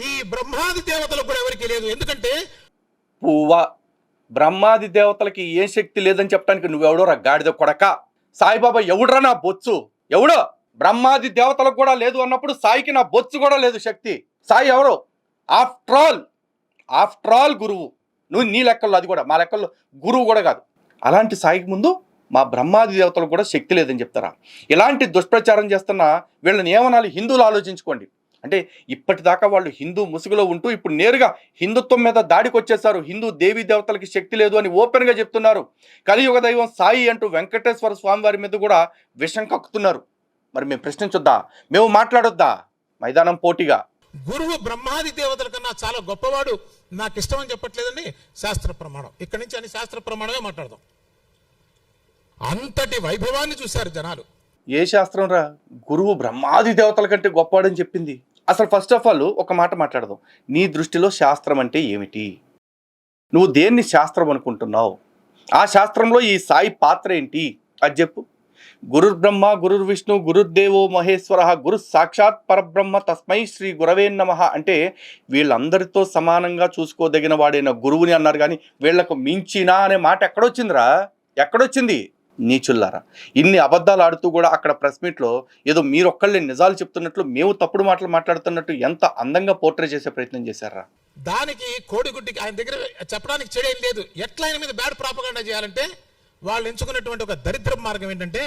ఈ బ్రహ్మాది దేవతలకు కూడా ఎవరికి లేదు. ఎందుకంటే పువ్వా బ్రహ్మాది దేవతలకి ఏ శక్తి లేదని చెప్పడానికి నువ్వెవడో రా గాడిద కొడక. సాయిబాబా ఎవడురా నా బొత్సు? ఎవడో? బ్రహ్మాది దేవతలకు కూడా లేదు అన్నప్పుడు సాయికి నా బొత్సు కూడా లేదు శక్తి. సాయి ఎవరు? ఆఫ్టర్ ఆల్ గురువు. నువ్వు నీ లెక్కల్లో, అది కూడా మా లెక్కల్లో గురువు కూడా కాదు. అలాంటి సాయికి ముందు మా బ్రహ్మాది దేవతలకు కూడా శక్తి లేదని చెప్తారా? ఇలాంటి దుష్ప్రచారం చేస్తున్న వీళ్ళని ఏమనాలి? హిందువులు ఆలోచించుకోండి. అంటే ఇప్పటిదాకా వాళ్ళు హిందూ ముసుగులో ఉంటూ ఇప్పుడు నేరుగా హిందుత్వం మీద దాడికి వచ్చేసారు. హిందూ దేవీ దేవతలకి శక్తి లేదు అని ఓపెన్గా చెప్తున్నారు. కలియుగ దైవం సాయి అంటూ వెంకటేశ్వర స్వామి వారి మీద కూడా విషం కక్కుతున్నారు. మరి మేము ప్రశ్నించొద్దా? మేము మాట్లాడొద్దా? మైదానం పోటీగా గురువు బ్రహ్మాది దేవతల కన్నా చాలా గొప్పవాడు, నాకు ఇష్టం అని చెప్పట్లేదండి శాస్త్ర ప్రమాణం. ఇక్కడి నుంచి అని శాస్త్ర ప్రమాణమే మాట్లాడదాం. అంతటి వైభవాన్ని చూశారు జనాలు. ఏ శాస్త్రం రా గురువు బ్రహ్మాది దేవతల కంటే గొప్పవాడని చెప్పింది? అసలు ఫస్ట్ ఆఫ్ ఆల్ ఒక మాట మాట్లాడదాం. నీ దృష్టిలో శాస్త్రం అంటే ఏమిటి? నువ్వు దేన్ని శాస్త్రం అనుకుంటున్నావు? ఆ శాస్త్రంలో ఈ సాయి పాత్ర ఏంటి అది చెప్పు. గురుర్ బ్రహ్మ గురుర్ విష్ణు గురుర్దేవో మహేశ్వర గురు సాక్షాత్ పరబ్రహ్మ తస్మై శ్రీ గురవే నమః అంటే వీళ్ళందరితో సమానంగా చూసుకోదగిన వాడైన గురువుని అన్నారు. కానీ వీళ్లకు మించినా అనే మాట ఎక్కడొచ్చిందిరా? ఎక్కడొచ్చింది? నీచుల్లారా, ఇన్ని అబద్ధాలు ఆడుతూ కూడా అక్కడ ప్రెస్ మీట్లో ఏదో మీరొక్కళ్ళే నిజాలు చెప్తున్నట్లు, మేము తప్పుడు మాటలు మాట్లాడుతున్నట్టు ఎంత అందంగా పోర్ట్రే చేసే ప్రయత్నం చేశారా? దానికి కోడిగుడ్డికి ఆయన దగ్గర చెప్పడానికి చెడేం లేదు. ఎట్లా ఆయన మీద బ్యాడ్ ప్రాపగాండా చేయాలంటే వాళ్ళు ఎంచుకున్నటువంటి ఒక దరిద్ర మార్గం ఏంటంటే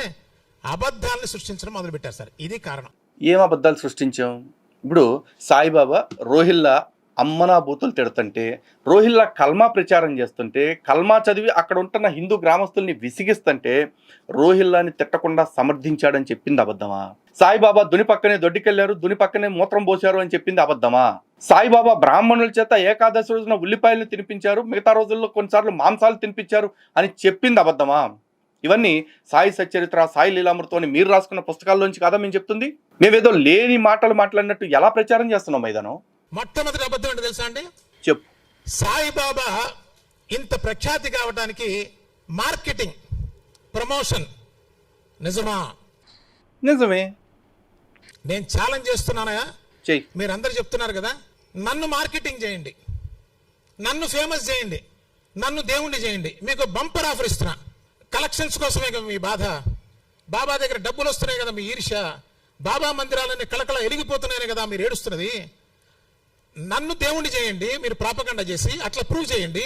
అబద్ధాలను సృష్టించడం మొదలుపెట్టారు సార్. ఇది కారణం. ఏం అబద్ధాలు సృష్టించాం? ఇప్పుడు సాయిబాబా రోహిల్లా అమ్మనా బూతులు తిడుతుంటే, రోహిల్లా కల్మా ప్రచారం చేస్తుంటే, కల్మా చదివి అక్కడ ఉంటున్న హిందూ గ్రామస్తుల్ని విసిగిస్తుంటే రోహిల్లాని తిట్టకుండా సమర్థించాడని చెప్పింది అబద్ధమా? సాయిబాబా దుని పక్కనే దొడ్డికెళ్లారు, దుని పక్కనే మూత్రం పోశారు అని చెప్పింది అబద్ధమా? సాయిబాబా బ్రాహ్మణుల చేత ఏకాదశి రోజున ఉల్లిపాయలు తినిపించారు, మిగతా రోజుల్లో కొన్నిసార్లు మాంసాలు తినిపించారు అని చెప్పింది అబద్ధమా? ఇవన్నీ సాయి సచ్చరిత్ర, సాయి లీలామృతం అని మీరు రాసుకున్న పుస్తకాల్లోంచి కదా మేము చెప్తుంది. మేమేదో లేని మాటలు మాట్లాడినట్టు ఎలా ప్రచారం చేస్తున్నాం మైదానం? మొట్టమొదటి అబద్ధం ఏంటో తెలుసా అండి? చెప్పు. సాయిబాబా ఇంత ప్రఖ్యాతి కావడానికి మార్కెటింగ్, ప్రమోషన్ నిజమా? నిజమే. నేను ఛాలెంజ్ చేస్తున్నానయా, చెయ్యి. మీరందరూ చెప్తున్నారు కదా, నన్ను మార్కెటింగ్ చేయండి, నన్ను ఫేమస్ చేయండి, నన్ను దేవుణ్ణి చేయండి. మీకు బంపర్ ఆఫర్ ఇస్తున్నా. కలెక్షన్స్ కోసమే కదా మీ బాధ. బాబా దగ్గర డబ్బులు వస్తున్నాయి కదా మీ ఈర్ష్య. బాబా మందిరాలన్నీ కళకళ ఎలిగిపోతున్నాయని కదా మీరు ఏడుస్తున్నది. నన్ను దేవుణ్ణి చేయండి, మీరు ప్రాపగండా చేసి అట్లా ప్రూవ్ చేయండి.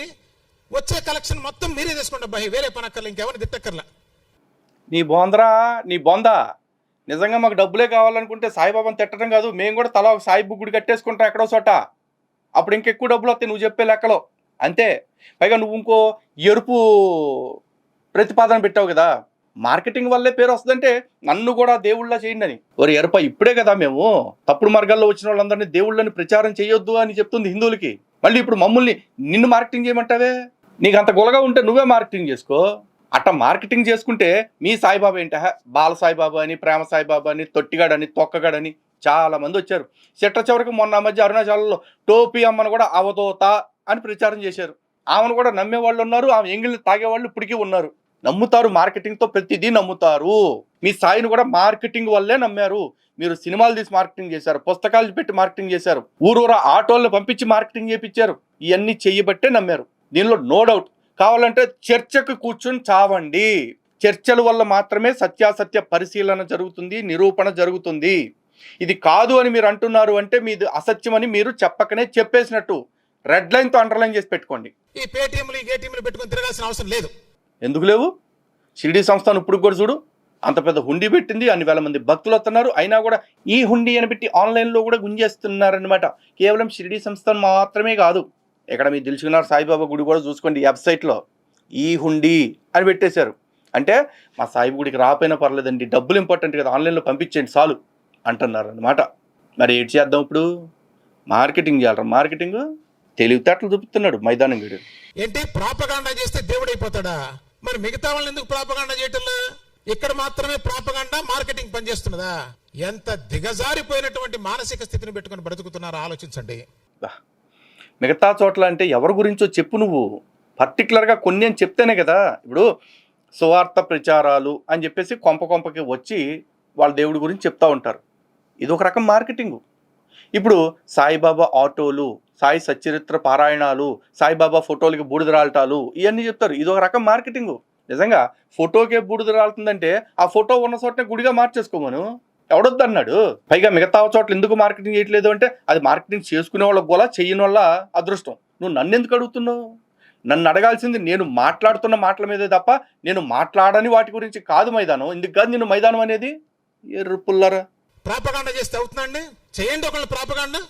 వచ్చే కలెక్షన్ మొత్తం మీరే తీసుకోండి అబ్బాయి, వేరే పనక్కర్లా, ఇంకెవరిని తిట్టక్కర్లా. నీ బోందరా, నీ బొందా. నిజంగా మాకు డబ్బులే కావాలనుకుంటే సాయిబాబాని తిట్టడం కాదు, మేము కూడా తలా ఒక సాయి గుడి కట్టేసుకుంటాం ఎక్కడో చోట. అప్పుడు ఇంకెక్కువ డబ్బులు వస్తాయి నువ్వు చెప్పే లెక్కలో, అంతే. పైగా నువ్వు ఇంకో ఎరుపు ప్రతిపాదన పెట్టావు కదా, మార్కెటింగ్ వల్లే పేరు వస్తుందంటే నన్ను కూడా దేవుళ్ళ చేయండి అని. ఒరి ఎరప, ఇప్పుడే కదా మేము తప్పుడు మార్గాల్లో వచ్చిన వాళ్ళందరినీ దేవుళ్ళని ప్రచారం చేయొద్దు అని చెప్తుంది హిందువులకి. మళ్ళీ ఇప్పుడు మమ్మల్ని నిన్ను మార్కెటింగ్ చేయమంటావే? నీకు అంత గొలగా ఉంటే నువ్వే మార్కెటింగ్ చేసుకో. అట్ట మార్కెటింగ్ చేసుకుంటే మీ సాయిబాబా ఏంట, బాల సాయిబాబా అని, ప్రేమ సాయిబాబా అని, తొట్టిగాడని, తొక్కగాడని చాలా మంది వచ్చారు. చిట్ట చివరికి మొన్న మధ్య అరుణాచలంలో టోపీ అమ్మను కూడా అవధూత అని ప్రచారం చేశారు. ఆమెను కూడా నమ్మేవాళ్ళు ఉన్నారు, ఆమె ఎంగిల్ని తాగేవాళ్ళు ఇప్పటికీ ఉన్నారు. నమ్ముతారు, మార్కెటింగ్తో ప్రతిదీ నమ్ముతారు. మీ సాయిని కూడా మార్కెటింగ్ వల్లే నమ్మారు. మీరు సినిమాలు తీసి మార్కెటింగ్ చేశారు, పుస్తకాలు పెట్టి మార్కెటింగ్ చేశారు, ఊరూరా ఆటోలను పంపించి మార్కెటింగ్ చేయించారు. ఇవన్నీ చెయ్యబట్టే నమ్మారు, దీనిలో నో డౌట్. కావాలంటే చర్చకు కూర్చుని చావండి. చర్చల వల్ల మాత్రమే సత్యాసత్య పరిశీలన జరుగుతుంది, నిరూపణ జరుగుతుంది. ఇది కాదు అని మీరు అంటున్నారు అంటే మీది అసత్యమని మీరు చెప్పకనే చెప్పేసినట్టు. రెడ్ లైన్తో అండర్లైన్ చేసి పెట్టుకోండి. ఈ పేటీఎంలు ఏటీఎంలు పెట్టుకొని తిరగాల్సిన అవసరం లేదు. ఎందుకు లేవు? షిరిడి సంస్థానం ఇప్పుడు కూడా చూడు, అంత పెద్ద హుండీ పెట్టింది, అన్ని వేల మంది భక్తులు వస్తున్నారు, అయినా కూడా ఈ హుండీ అని పెట్టి ఆన్లైన్లో కూడా గుంజేస్తున్నారనమాట. కేవలం షిరిడి సంస్థానం మాత్రమే కాదు, ఇక్కడ మీరు తెలుసుకున్నారు సాయిబాబా గుడి కూడా చూసుకోండి, వెబ్సైట్లో ఈ హుండీ అని పెట్టేశారు. అంటే మా సాయి గుడికి రాపోయినా పర్లేదండి, డబ్బులు ఇంపార్టెంట్ కదా, ఆన్లైన్లో పంపించండి చాలు అంటున్నారు అనమాట. మరి ఏంటి చేద్దాం ఇప్పుడు? మార్కెటింగ్ చేయాలరా, మార్కెటింగ్ తెలివితేటలు చూపుతున్నాడు మైదానం గడు. ఏంటి ప్రాపగాండా చేస్తే దేవుడు అయిపోతాడా? మరి మిగతా వాళ్ళని ఎందుకు ప్రాపగాండా చేయటంలా? ఇక్కడ మాత్రమే ప్రాపగాండా మార్కెటింగ్ పనిచేస్తున్నదా? ఎంత దిగజారిపోయినటువంటి మానసిక స్థితిని పెట్టుకుని బ్రతుకుతున్నారో ఆలోచించండి. మిగతా చోట్ల అంటే ఎవరి గురించో చెప్పు, నువ్వు పర్టికులర్గా కొన్ని అని చెప్తేనే కదా. ఇప్పుడు సువార్త ప్రచారాలు అని చెప్పేసి కొంపకి వచ్చి వాళ్ళ దేవుడి గురించి చెప్తా ఉంటారు, ఇది ఒక రకం మార్కెటింగు. ఇప్పుడు సాయిబాబా ఆటోలు, సాయి సచ్చరిత్ర పారాయణాలు, సాయిబాబా ఫోటోలకి బూడిద రాలటాలు, ఇవన్నీ చెప్తారు, ఇది ఒక రకం మార్కెటింగు. నిజంగా ఫోటోకే బూడిద రాలుతుందంటే ఆ ఫోటో ఉన్న చోటనే గుడిగా మార్చేసుకోమను, ఎవడొద్దు అన్నాడు. పైగా మిగతా చోట్ల ఎందుకు మార్కెటింగ్ చేయట్లేదు అంటే అది మార్కెటింగ్ చేసుకునే వాళ్ళకి కూడా చెయ్యని వాళ్ళ అదృష్టం. నువ్వు నన్ను ఎందుకు అడుగుతున్నావు? నన్ను అడగాల్సింది నేను మాట్లాడుతున్న మాటల మీదే తప్ప నేను మాట్లాడని వాటి గురించి కాదు మైదానం. ఎందుకు కాదు నేను మైదానం అనేది? ఎర్రుపుల్లరా ప్రాపగాండా చేస్తే అవుతుందండి? చేయండి ఒకళ్ళు ప్రాపగాండా.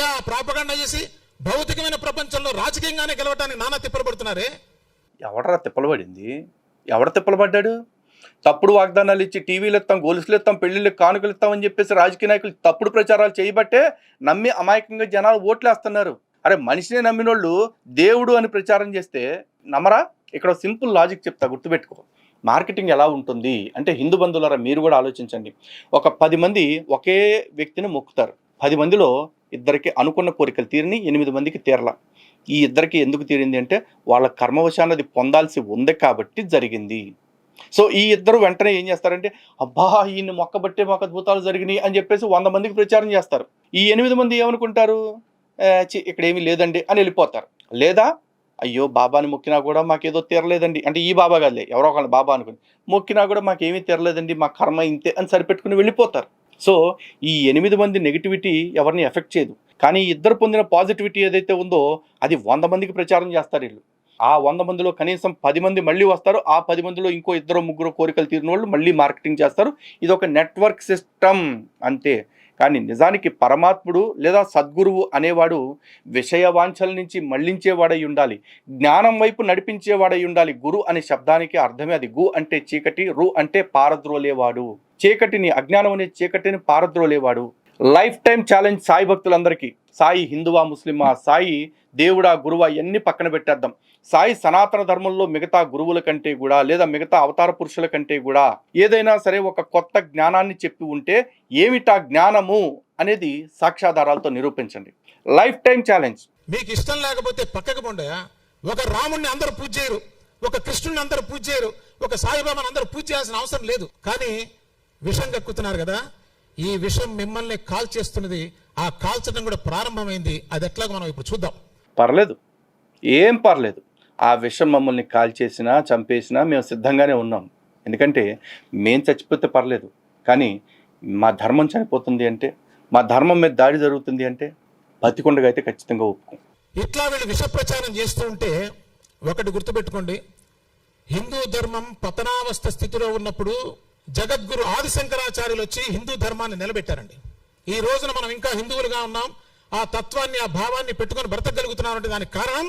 ఆ ప్రాపగాండా చేసి భౌతికమైన ప్రపంచంలో రాజకీయంగానే గెలవటానికి నానా తిప్పలు పడుతున్నారే. ఎవడరా తిప్పలు పడింది? ఎవడ తిప్పలు పడ్డాడు? తప్పుడు వాగ్దానాలు ఇచ్చి టీవీలు ఇస్తాం, గొలుసులు ఇస్తాం, పెళ్లిళ్ళకి కానుకలు ఇస్తామని చెప్పేసి రాజకీయ నాయకులు తప్పుడు ప్రచారాలు చేయబట్టే నమ్మి అమాయకంగా జనాలు ఓట్లేస్తున్నారు. అరే మనిషినే నమ్మిన వాళ్ళు దేవుడు అని ప్రచారం చేస్తే నమ్మరా? ఇక్కడ సింపుల్ లాజిక్ చెప్తా, గుర్తుపెట్టుకో. మార్కెటింగ్ ఎలా ఉంటుంది అంటే, హిందూ బంధువులారా మీరు కూడా ఆలోచించండి. ఒక 10 మంది ఒకే వ్యక్తిని మొక్కుతారు. 10 మందిలో ఇద్దరికి అనుకున్న కోరికలు తీరిని, 8 మందికి తీరలా. ఈ ఇద్దరికి ఎందుకు తీరింది అంటే వాళ్ళ కర్మవశాన్ని అది పొందాల్సి ఉంది కాబట్టి జరిగింది. సో ఈ ఇద్దరు వెంటనే ఏం చేస్తారంటే, అబ్బా ఈయన్ని మొక్కబట్టే మాకు అద్భుతాలు జరిగినాయి అని చెప్పేసి 100 మందికి ప్రచారం చేస్తారు. ఈ 8 మంది ఏమనుకుంటారు, ఇక్కడ ఏమీ లేదండి అని వెళ్ళిపోతారు. లేదా అయ్యో బాబాని మొక్కినా కూడా మాకేదో తీరలేదండి, అంటే ఈ బాబా కాదులే ఎవరో ఒకళ్ళు బాబా అనుకుని మొక్కినా కూడా మాకేమీ తీరలేదండి, మా కర్మ ఇంతే అని సరిపెట్టుకుని వెళ్ళిపోతారు. సో ఈ 8 మంది నెగిటివిటీ ఎవరిని ఎఫెక్ట్ చేయదు, కానీ ఇద్దరు పొందిన పాజిటివిటీ ఏదైతే ఉందో అది 100 మందికి ప్రచారం చేస్తారు వీళ్ళు. ఆ 100 మందిలో కనీసం 10 మంది మళ్ళీ వస్తారు. ఆ 10 మందిలో ఇంకో 2-3 కోరికలు తీరిన వాళ్ళు మళ్ళీ మార్కెటింగ్ చేస్తారు. ఇది ఒక నెట్వర్క్ సిస్టమ్ అంతే. కానీ నిజానికి పరమాత్ముడు లేదా సద్గురువు అనేవాడు విషయవాంఛల నుంచి మళ్లించేవాడై ఉండాలి, జ్ఞానం వైపు నడిపించేవాడై ఉండాలి. గురు అనే శబ్దానికి అర్థమే అది. గు అంటే చీకటి, రు అంటే పారద్రోలేవాడు. చీకటిని, అజ్ఞానం అనే చీకటిని పారద్రోలేవాడు. లైఫ్ టైం ఛాలెంజ్ సాయి భక్తులందరికీ. సాయి హిందువా ముస్లిమా, సాయి దేవుడా గురువా ఇవన్నీ పక్కన పెట్టేద్దాం. సాయి సనాతన ధర్మంలో మిగతా గురువుల కంటే కూడా లేదా మిగతా అవతార పురుషుల కంటే కూడా ఏదైనా సరే ఒక కొత్త జ్ఞానాన్ని చెప్పి ఉంటే ఏమిటా జ్ఞానము అనేది సాక్ష్యాధారాలతో నిరూపించండి. Life time challenge. మీకు ఇష్టం లేకపోతే పక్కకు పోండి. ఒక రాముడిని అందరూ పూజ చేయరు, ఒక కృష్ణుడిని అందరూ పూజ చేయరు, ఒక సాయిబాబాని అందరూ పూజ చేయాల్సిన అవసరం లేదు. కానీ విషం కక్కుతున్నారు కదా, ఈ విషం మిమ్మల్ని కాల్ చేస్తున్నది. ఆ కాల్చడం కూడా ప్రారంభమైంది. అది ఎట్లాగో మనం ఇప్పుడు చూద్దాం. పర్లేదు, ఏం పర్లేదు. ఆ విషం మమ్మల్ని కాల్ చేసినా చంపేసినా మేము సిద్ధంగానే ఉన్నాం. ఎందుకంటే మేము చచ్చిపోతే పర్లేదు, కానీ మా ధర్మం చనిపోతుంది అంటే, మా ధర్మం మీద దాడి జరుగుతుంది అంటే బతికొండగా అయితే ఖచ్చితంగా ఒప్పుకోం. ఇట్లా వీళ్ళు విష ప్రచారం చేస్తూ ఉంటే ఒకటి గుర్తుపెట్టుకోండి, హిందూ ధర్మం పతనావస్థ స్థితిలో ఉన్నప్పుడు జగద్గురు ఆదిశంకరాచార్యులు వచ్చి హిందూ ధర్మాన్ని నిలబెట్టారండి. ఈ రోజున మనం ఇంకా హిందువులుగా ఉన్నాం, ఆ తత్వాన్ని ఆ భావాన్ని పెట్టుకొని బ్రతకగలుగుతున్నాం అంటే దానికి కారణం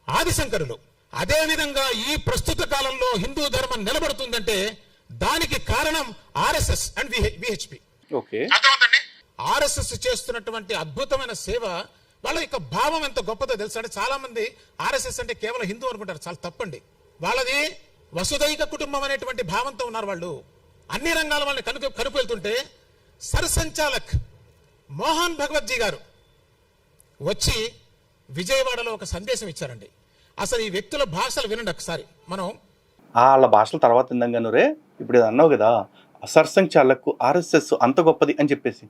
ఆదిశంకరులు. అదేవిధంగా ఈ ప్రస్తుత కాలంలో హిందూ ధర్మం నిలబడుతుందంటే దానికి కారణం ఆర్ఎస్ఎస్ అండ్ విహెచ్పి. ఆర్ఎస్ఎస్ చేస్తున్నటువంటి అద్భుతమైన సేవ, వాళ్ళ యొక్క భావం ఎంత గొప్పదో తెలుసా? అంటే చాలా మంది ఆర్ఎస్ఎస్ అంటే కేవలం హిందూ అనుకుంటారు, చాలా తప్పండి. వాళ్ళది వసుదైక కుటుంబం అనేటువంటి భావంతో ఉన్నారు వాళ్ళు. అన్ని రంగాల వాళ్ళని కనుపు వెళ్తుంటే సర్సంచాలక్ మోహన్ భగవత్జీ గారు వచ్చి విజయవాడలో ఒక సందేశం ఇచ్చారండి. అసలు ఈ వ్యక్తుల భాషలు వినండి ఒకసారి. మనం వాళ్ళ భాషల తర్వాత ఇందంగాను రే ఇప్పుడు ఇది అన్నావు కదా, సర్సంఘ్ చాలకు ఆర్ఎస్ఎస్ అంత గొప్పది అని చెప్పేసి.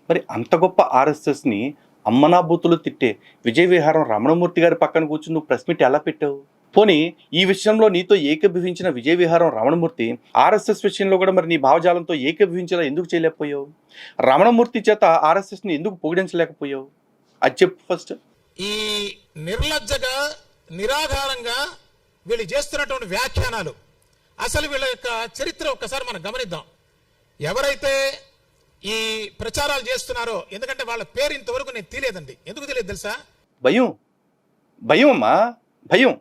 మరి అంత గొప్ప ఆర్ఎస్ఎస్ని అమ్మనాబూతులు తిట్టే విజయ విహారం రమణమూర్తి గారి పక్కన కూర్చుని నువ్వు ప్రెస్ మీట్ ఎలా పెట్టావు? పోనీ ఈ విషయంలో నీతో ఏకీభవించిన విజయ విహారం రమణమూర్తి ఆర్ఎస్ఎస్ విషయంలో కూడా మరి నీ భావజాలంతో ఏకీభవించేలా ఎందుకు చేయలేకపోయావు? రమణమూర్తి చేత ఆర్ఎస్ఎస్ని ఎందుకు పొగిడించలేకపోయావు? అది చెప్పు ఫస్ట్. ఈ నిర్లజ్జగా నిరాధారంగా వీళ్ళు చేస్తున్నటువంటి వ్యాఖ్యానాలు, అసలు వీళ్ళ యొక్క చరిత్ర ఒక్కసారి మనం గమనిద్దాం. ఎవరైతే ఈ ప్రచారాలు చేస్తున్నారో, ఎందుకంటే వాళ్ళ పేరు ఇంతవరకు నేను తెలియదండి. ఎందుకు తెలియదు తెలుసా? భయం, భయం అమ్మా, భయం.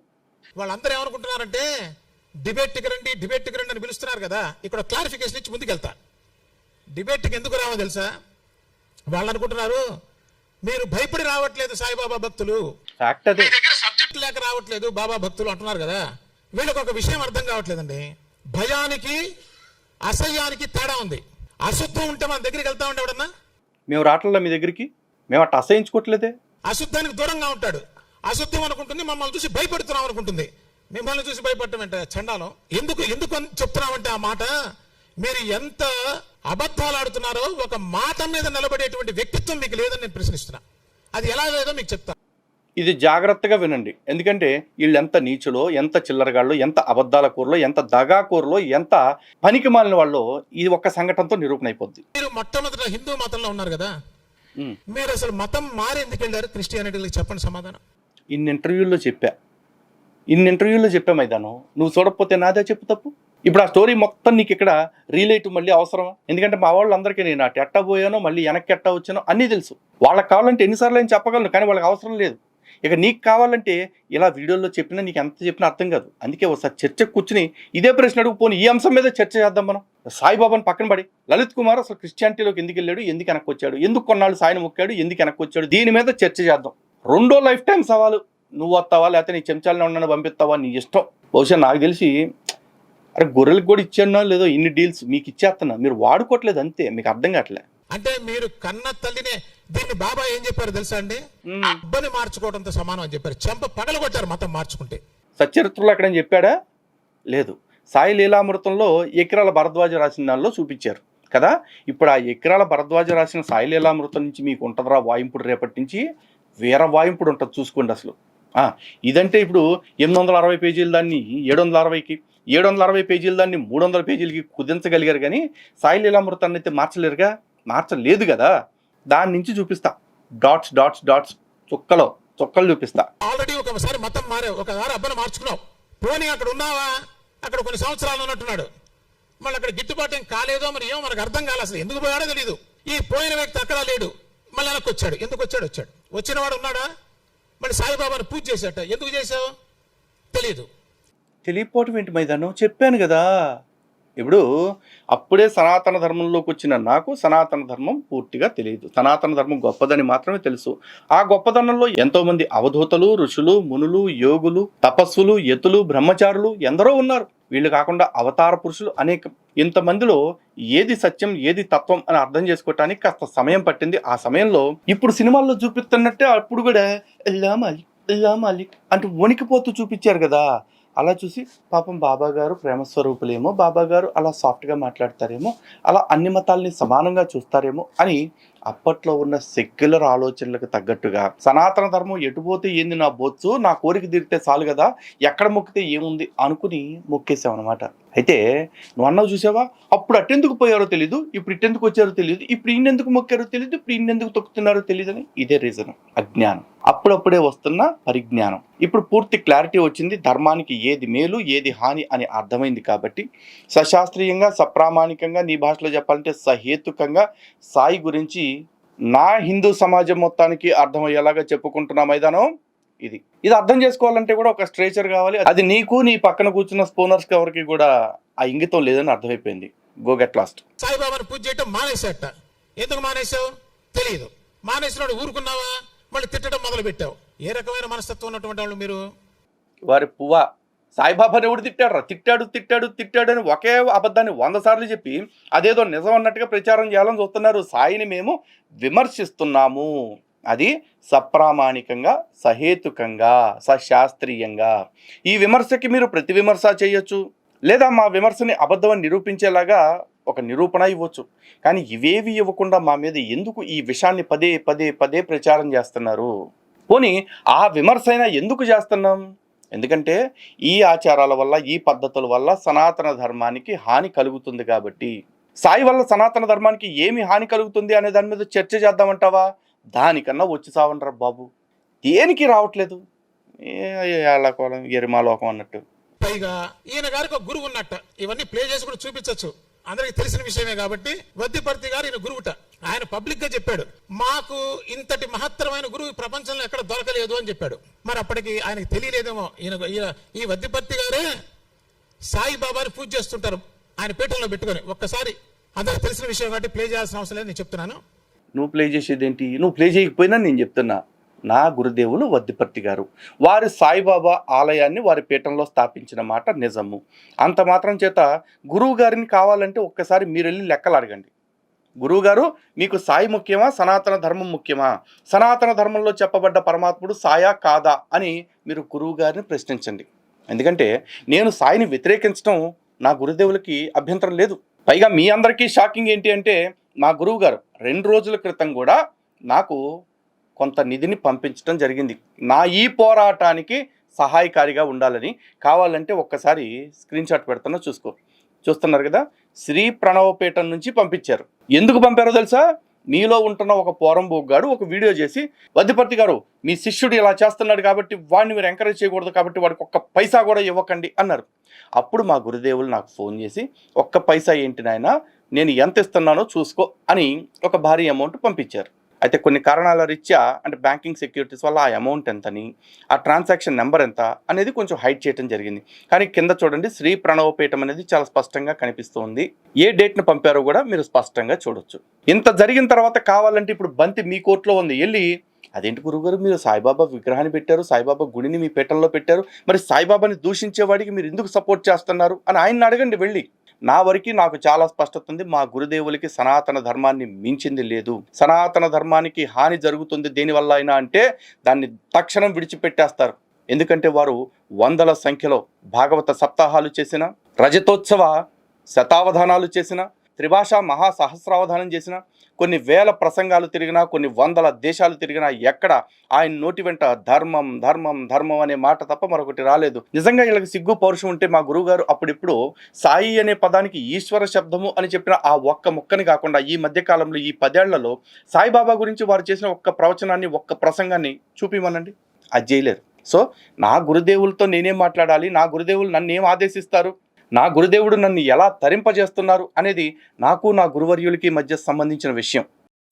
వాళ్ళందరూ ఏమనుకుంటున్నారంటే డిబేట్కి రండి అని పిలుస్తున్నారు కదా. ఇక్కడ క్లారిఫికేషన్ ఇచ్చి ముందుకెళ్తా. డిబేట్కి ఎందుకు రావో తెలుసా? వాళ్ళు అనుకుంటున్నారు మీరు భయపడి రావట్లేదు సాయిబాబా భక్తులు, ఫ్యాక్ట్ అదే, దగ్గర సబ్జెక్ట్ లేక రావట్లేదు బాబా భక్తులు అంటున్నారు కదా. వీళ్ళకి ఒక విషయం అర్థం కావట్లేదండి. భయానికి అసహ్యానికి తేడా ఉంది. అశుద్ధం ఉంటే మన దగ్గరికి వెళ్తా ఉంటే ఎవడన్నా మేము రావట్లేదా మీ దగ్గరికి? మేము అట్లా అసహించుకోవట్లేదే. అశుద్ధానికి దూరంగా ఉంటాడు. అశుద్ధం అనుకుంటుంది మమ్మల్ని చూసి భయపడుతున్నాం అనుకుంటుంది. మిమ్మల్ని చూసి భయపడటం అంటే చండాలం. ఎందుకు అని చెప్తున్నామంటే ఆ మాట, మీరు ఎంత అబద్ధాలు ఆడుతున్నారో ఒక మాట మీద నిలబడేటువంటి వ్యక్తిత్వం మీకు లేదని నేను ప్రశ్నిస్తున్నా. అది ఎలా లేదో మీకు చెప్తా. ఇది జాగ్రత్తగా వినండి, ఎందుకంటే వీళ్ళు ఎంత నీచులో, ఎంత చిల్లరగాళ్ళు, ఎంత అబద్ధాల కూరలో, ఎంత దగాకూరలో, ఎంత పనికి మాలిన వాళ్ళు ఈ ఒక్క సంఘటనతో నిరూపణ అయిపోద్ది. మీరు మొట్టమొదట హిందూ మతంలో ఉన్నారు కదా, మీరు అసలు మతం మారి ఎందుకు వెళ్ళారు క్రిస్టియానిటీకి? చెప్పండి సమాధానం. ఇన్ని ఇంటర్వ్యూల్లో చెప్పా మైదానం, నువ్వు చూడకపోతే నాదే చెప్పు తప్పు. ఇప్పుడు ఆ స్టోరీ మొత్తం నీకు ఇక్కడ రీలేట్ మళ్ళీ అవసరమా? ఎందుకంటే మా వాళ్ళందరికీ నేను అటు ఎట్టా పోయానో మళ్ళీ వెనక్కి ఎట్టా వచ్చానో అన్నీ తెలుసు. వాళ్ళకి కావాలంటే ఎన్నిసార్లు నేను చెప్పగలను, కానీ వాళ్ళకి అవసరం లేదు. ఇక నీకు కావాలంటే ఇలా వీడియోలో చెప్పినా నీకు ఎంత చెప్పినా అర్థం కాదు. అందుకే ఒకసారి చర్చకు కూర్చుని ఇదే ప్రశ్న అడుగు, పోనీ ఈ అంశం మీద చర్చ చేద్దాం మనం. సాయిబాబాని పక్కన పడి లలిత్ కుమార్ అసలు క్రిస్టియానిటీలోకి ఎందుకు వెళ్ళాడు, ఎందుకు వెనక్కి వచ్చాడు, ఎందుకు కొన్నాళ్ళు సాయిని మొక్కాడు, ఎందుకు వెనక్కి వచ్చాడు, దీని మీద చర్చ చేద్దాం. రెండో లైఫ్ టైం సవాలు, నువ్వు వస్తావా లేకపోతే నీ చెంచాలను ఉండని పంపిస్తావా నీ ఇష్టం. బహుశా నాకు తెలిసి అరే గొర్రెలకు కూడా ఇచ్చానో లేదో ఇన్ని డీల్స్ మీకు ఇచ్చేస్తున్నా, మీరు వాడుకోవట్లేదు అంతే, మీకు అర్థం కావట్లే. అంటే మీరు కన్న తల్లినే దీన్ని బాబా ఏం చెప్పారు తెలుసా అండి? అబ్బని మార్చుకోవడంతో సమానం అని చెప్పారు. చెంప పగలగొట్టారు మతం మార్చుకుంటే. సచరిత్రలో ఎక్కడని చెప్పాడా? లేదు. సాయి లీలామృతంలో ఎకరాల భరద్వాజ రాసిన దానిలో చూపించారు కదా. ఇప్పుడు ఆ ఎకరాల భరద్వాజ రాసిన సాయి లీలామృతం నుంచి మీకు ఉంటుందిరా వాయింపుడు, రేపటి నుంచి వేరే వాయింపుడు ఉంటుంది చూసుకోండి అసలు. ఇదంటే ఇప్పుడు 860 పేజీల దాన్ని 760కి, 760 పేజీల దాన్ని 300 పేజీలకి కుదించగలిగారు, కానీ సాయి లీలామృతాన్ని అయితే మార్చలేరుగా, మార్చలేదు కదా. దాని నుంచి చూపిస్తా, డాట్స్ డాట్స్ డాట్స్ చుక్కలు చూపిస్తా. ఆల్రెడీ ఒకసారి మతం మారావు, ఒకసారి అబ్బని మార్చుకున్నావు. పోనీ అక్కడ ఉన్నావా, అక్కడ కొన్ని సంవత్సరాలు ఉన్నట్టున్నాడు, మళ్ళీ అక్కడ గిట్టుబాటు ఏం కాలేదో మరి ఏమో మనకు అర్థం కాలేదు. అసలు ఎందుకు పోయాడో తెలియదు. ఈ పోయిన వ్యక్తి అక్కడ లేడు, మళ్ళీ వెనక్కి వచ్చాడు. ఎందుకు వచ్చాడు? వచ్చినవాడు ఉన్నాడా? మళ్ళీ సాయిబాబాను పూజ చేశాట. ఎందుకు చేశావు? తెలియదు. తెలియపోవటం ఏంటి మైదానం? చెప్పాను కదా. ఇప్పుడు అప్పుడే సనాతన ధర్మంలోకి వచ్చిన నాకు సనాతన ధర్మం పూర్తిగా తెలియదు. సనాతన ధర్మం గొప్పదని మాత్రమే తెలుసు. ఆ గొప్పదనంలో ఎంతోమంది అవధూతలు, ఋషులు, మునులు, యోగులు, తపస్సులు, యతులు, బ్రహ్మచారులు ఎందరో ఉన్నారు. వీళ్ళు కాకుండా అవతార పురుషులు అనేకం. ఇంతమందిలో ఏది సత్యం, ఏది తత్వం అని అర్థం చేసుకోవటానికి కాస్త సమయం పట్టింది. ఆ సమయంలో ఇప్పుడు సినిమాల్లో చూపిస్తున్నట్టే అప్పుడు కూడా అల్లా మాలిక్ అంటూ వణికిపోతూ చూపించారు కదా. అలా చూసి పాపం బాబా గారు ప్రేమస్వరూపులేమో, బాబా గారు అలా సాఫ్ట్గా మాట్లాడతారేమో, అలా అన్ని మతాల్ని సమానంగా చూస్తారేమో అని అప్పట్లో ఉన్న సెక్యులర్ ఆలోచనలకు తగ్గట్టుగా సనాతన ధర్మం ఎటుపోతే ఏంది నా బొచ్చు, నా కోరిక తీరితే చాలు కదా, ఎక్కడ మొక్కితే ఏముంది అనుకుని మొక్కేసాం అనమాట. అయితే నువ్వు అన్నావు చూసావా, అప్పుడు అట్టెందుకు పోయారో తెలీదు, ఇప్పుడు ఇట్టెందుకు వచ్చారో తెలియదు, ఇప్పుడు ఇన్నెందుకు మొక్కారో తెలియదు, ఇప్పుడు ఇన్నెందుకు తొక్కుతున్నారో తెలియదని ఇదే రీజన్, అజ్ఞానం. అప్పుడప్పుడే వస్తున్న పరిజ్ఞానం. ఇప్పుడు పూర్తి క్లారిటీ వచ్చింది. ధర్మానికి ఏది మేలు, ఏది హాని అని అర్థమైంది కాబట్టి సశాస్త్రీయంగా, సప్రామాణికంగా, నీ భాషలో చెప్పాలంటే సహేతుకంగా సాయి గురించి నా హిందూ సమాజం మొత్తానికి అర్థమయ్యేలాగా చెప్పుకుంటున్న మైదానం ఇది. అర్థం చేసుకోవాలంటే కూడా ఒక స్ట్రేచర్ కావాలి. అది నీకు, నీ పక్కన కూర్చున్న స్పోనర్స్ ఎవరికి కూడా ఆ ఇంగితం లేదని అర్థమైపోయింది. Go get lost. సాయిబాబాను పూజ చేయటం మానేసేట. ఎందుకు మానేసావు తెలియదు. మానేసినాడు ఊరుకున్నావా, మళ్ళీ తిట్టడం మొదలు పెట్టావు. ఏ రకమైన మనస్తత్వం ఉన్నటువంటి వాళ్ళు మీరు? వారి పువ్వా, సాయిబాబాని ఎవడు తిట్టాడు రా? తిట్టాడు అని ఒకే అబద్ధాన్ని 100 సార్లు చెప్పి అదేదో నిజం అన్నట్టుగా ప్రచారం చేయాలని చూస్తున్నారు. సాయిని మేము విమర్శిస్తున్నాము, అది సప్రామాణికంగా, సహేతుకంగా, సశాస్త్రీయంగా. ఈ విమర్శకి మీరు ప్రతి విమర్శ చేయొచ్చు, లేదా మా విమర్శని అబద్ధమని నిరూపించేలాగా ఒక నిరూపణ ఇవ్వచ్చు. కానీ ఇవేవి ఇవ్వకుండా మా మీద ఎందుకు ఈ విషయాన్ని పదే పదే పదే ప్రచారం చేస్తున్నారు? పోనీ ఆ విమర్శ అయినా ఎందుకు చేస్తున్నాం? ఎందుకంటే ఈ ఆచారాల వల్ల, ఈ పద్ధతుల వల్ల సనాతన ధర్మానికి హాని కలుగుతుంది కాబట్టి. సాయి వల్ల సనాతన ధర్మానికి ఏమి హాని కలుగుతుంది అనే దాని మీద చర్చ చేద్దామంటావా? దానికన్నా వచ్చి సావంటారా బాబు. దేనికి రావట్లేదు, ఏళ్ళకోలం ఎరిమాలోకం అన్నట్టు. పైగా ఈయన గారికి ఒక గురువు ఉన్నట్ట. ఇవన్నీ ప్లే చేసి కూడా చూపించవచ్చు, అందరికి తెలిసిన విషయమే కాబట్టి. వద్దిపర్తి గారు ఈయన గురువుట. ఆయన పబ్లిక్ గా చెప్పాడు, మాకు ఇంతటి మహత్తరమైన గురువు ప్రపంచంలో ఎక్కడ దొరకలేదు అని చెప్పాడు. మరి అప్పటికి ఆయనకి తెలియలేదేమో, ఈ వద్దిపర్తి గారే సాయిబాబాని పూజ చేస్తుంటారు ఆయన పీఠంలో పెట్టుకొని. ఒక్కసారి అందరికి తెలిసిన విషయం కాబట్టి ప్లే చేయాల్సిన అవసరం లేదు, నేను చెప్తున్నాను. నువ్వు ప్లే చేసేదేంటి? నువ్వు ప్లే చేయకపోయినా నేను చెప్తున్నా. నా గురుదేవులు వద్దిపర్తి గారు వారి సాయిబాబా ఆలయాన్ని వారి పీఠంలో స్థాపించిన మాట నిజము. అంత మాత్రం చేత గురువు గారిని కావాలంటే ఒక్కసారి మీరు వెళ్ళి లెక్కలు అడగండి. గురువుగారు, మీకు సాయి ముఖ్యమా, సనాతన ధర్మం ముఖ్యమా, సనాతన ధర్మంలో చెప్పబడ్డ పరమాత్ముడు సాయా కాదా అని మీరు గురువు గారిని ప్రశ్నించండి. ఎందుకంటే నేను సాయిని వ్యతిరేకించడం నా గురుదేవులకి అభ్యంతరం లేదు. పైగా మీ అందరికీ షాకింగ్ ఏంటి అంటే, మా గురువు గారు 2 రోజుల క్రితం కూడా నాకు కొంత నిధిని పంపించడం జరిగింది, నా ఈ పోరాటానికి సహాయకారిగా ఉండాలని. కావాలంటే ఒక్కసారి స్క్రీన్ షాట్ పెడుతున్నా, చూస్తున్నారు కదా. శ్రీ ప్రణవపీఠం నుంచి పంపించారు. ఎందుకు పంపారో తెలుసా? మీలో ఉంటున్న ఒక పోరంబోగ్గాడు ఒక వీడియో చేసి, వద్దిపర్తి గారు మీ శిష్యుడు ఇలా చేస్తున్నాడు కాబట్టి వాడిని మీరు ఎంకరేజ్ చేయకూడదు కాబట్టి వాడికి ఒక్క పైసా కూడా ఇవ్వకండి అన్నారు. అప్పుడు మా గురుదేవులు నాకు ఫోన్ చేసి, ఒక్క పైసా ఏంటి నాయనా, నేను ఎంత ఇస్తున్నానో చూసుకో అని ఒక భారీ అమౌంట్ పంపించారు. అయితే కొన్ని కారణాల రీత్యా, అంటే బ్యాంకింగ్ సెక్యూరిటీస్ వల్ల ఆ అమౌంట్ ఎంతని, ఆ ట్రాన్సాక్షన్ నెంబర్ ఎంత అనేది కొంచెం హైడ్ చేయడం జరిగింది. కానీ కింద చూడండి, శ్రీ ప్రణవపీఠం అనేది చాలా స్పష్టంగా కనిపిస్తుంది. ఏ డేట్ను పంపారో కూడా మీరు స్పష్టంగా చూడొచ్చు. ఇంత జరిగిన తర్వాత కావాలంటే ఇప్పుడు బంతి మీ కోర్టులో ఉంది, వెళ్ళి అదేంటి గురువుగారు మీరు సాయిబాబా విగ్రహాన్ని పెట్టారు, సాయిబాబా గుడిని మీ పీఠంలో పెట్టారు, మరి సాయిబాబాని దూషించేవాడికి మీరు ఎందుకు సపోర్ట్ చేస్తున్నారు అని ఆయన్ని అడగండి వెళ్ళి. నా వరకు నాకు చాలా స్పష్టత ఉంది, మా గురుదేవులకి సనాతన ధర్మాన్ని మించింది లేదు. సనాతన ధర్మానికి హాని జరుగుతుంది దేనివల్ల అయినా అంటే దాన్ని తక్షణం విడిచిపెట్టేస్తారు. ఎందుకంటే వారు వందల సంఖ్యలో భాగవత సప్తాహాలు చేసిన, రజతోత్సవ శతావధానాలు చేసిన, త్రిభాషా మహాసహస్రావధానం చేసిన, కొన్ని వేల ప్రసంగాలు తిరిగినా, కొన్ని వందల దేశాలు తిరిగినా ఎక్కడ ఆయన నోటి వెంట ధర్మం ధర్మం ధర్మం అనే మాట తప్ప మరొకటి రాలేదు. నిజంగా వీళ్ళకి సిగ్గు పౌరుషం ఉంటే మా గురువుగారు అప్పుడిప్పుడు సాయి అనే పదానికి ఈశ్వర శబ్దము అని చెప్పిన ఆ ఒక్క ముక్కని కాకుండా ఈ మధ్యకాలంలో ఈ 10 ఏళ్లలో సాయిబాబా గురించి వారు చేసిన ఒక్క ప్రవచనాన్ని, ఒక్క ప్రసంగాన్ని చూపిమనండి, అది చేయలేరు. సో నా గురుదేవులతో నేనేం మాట్లాడాలి, నా గురుదేవులు నన్ను ఏం ఆదేశిస్తారు, నా గురుదేవుడు నన్ను ఎలా తరింపజేస్తున్నారు అనేది నాకు నా గురువర్యులకి మధ్య సంబంధించిన విషయం.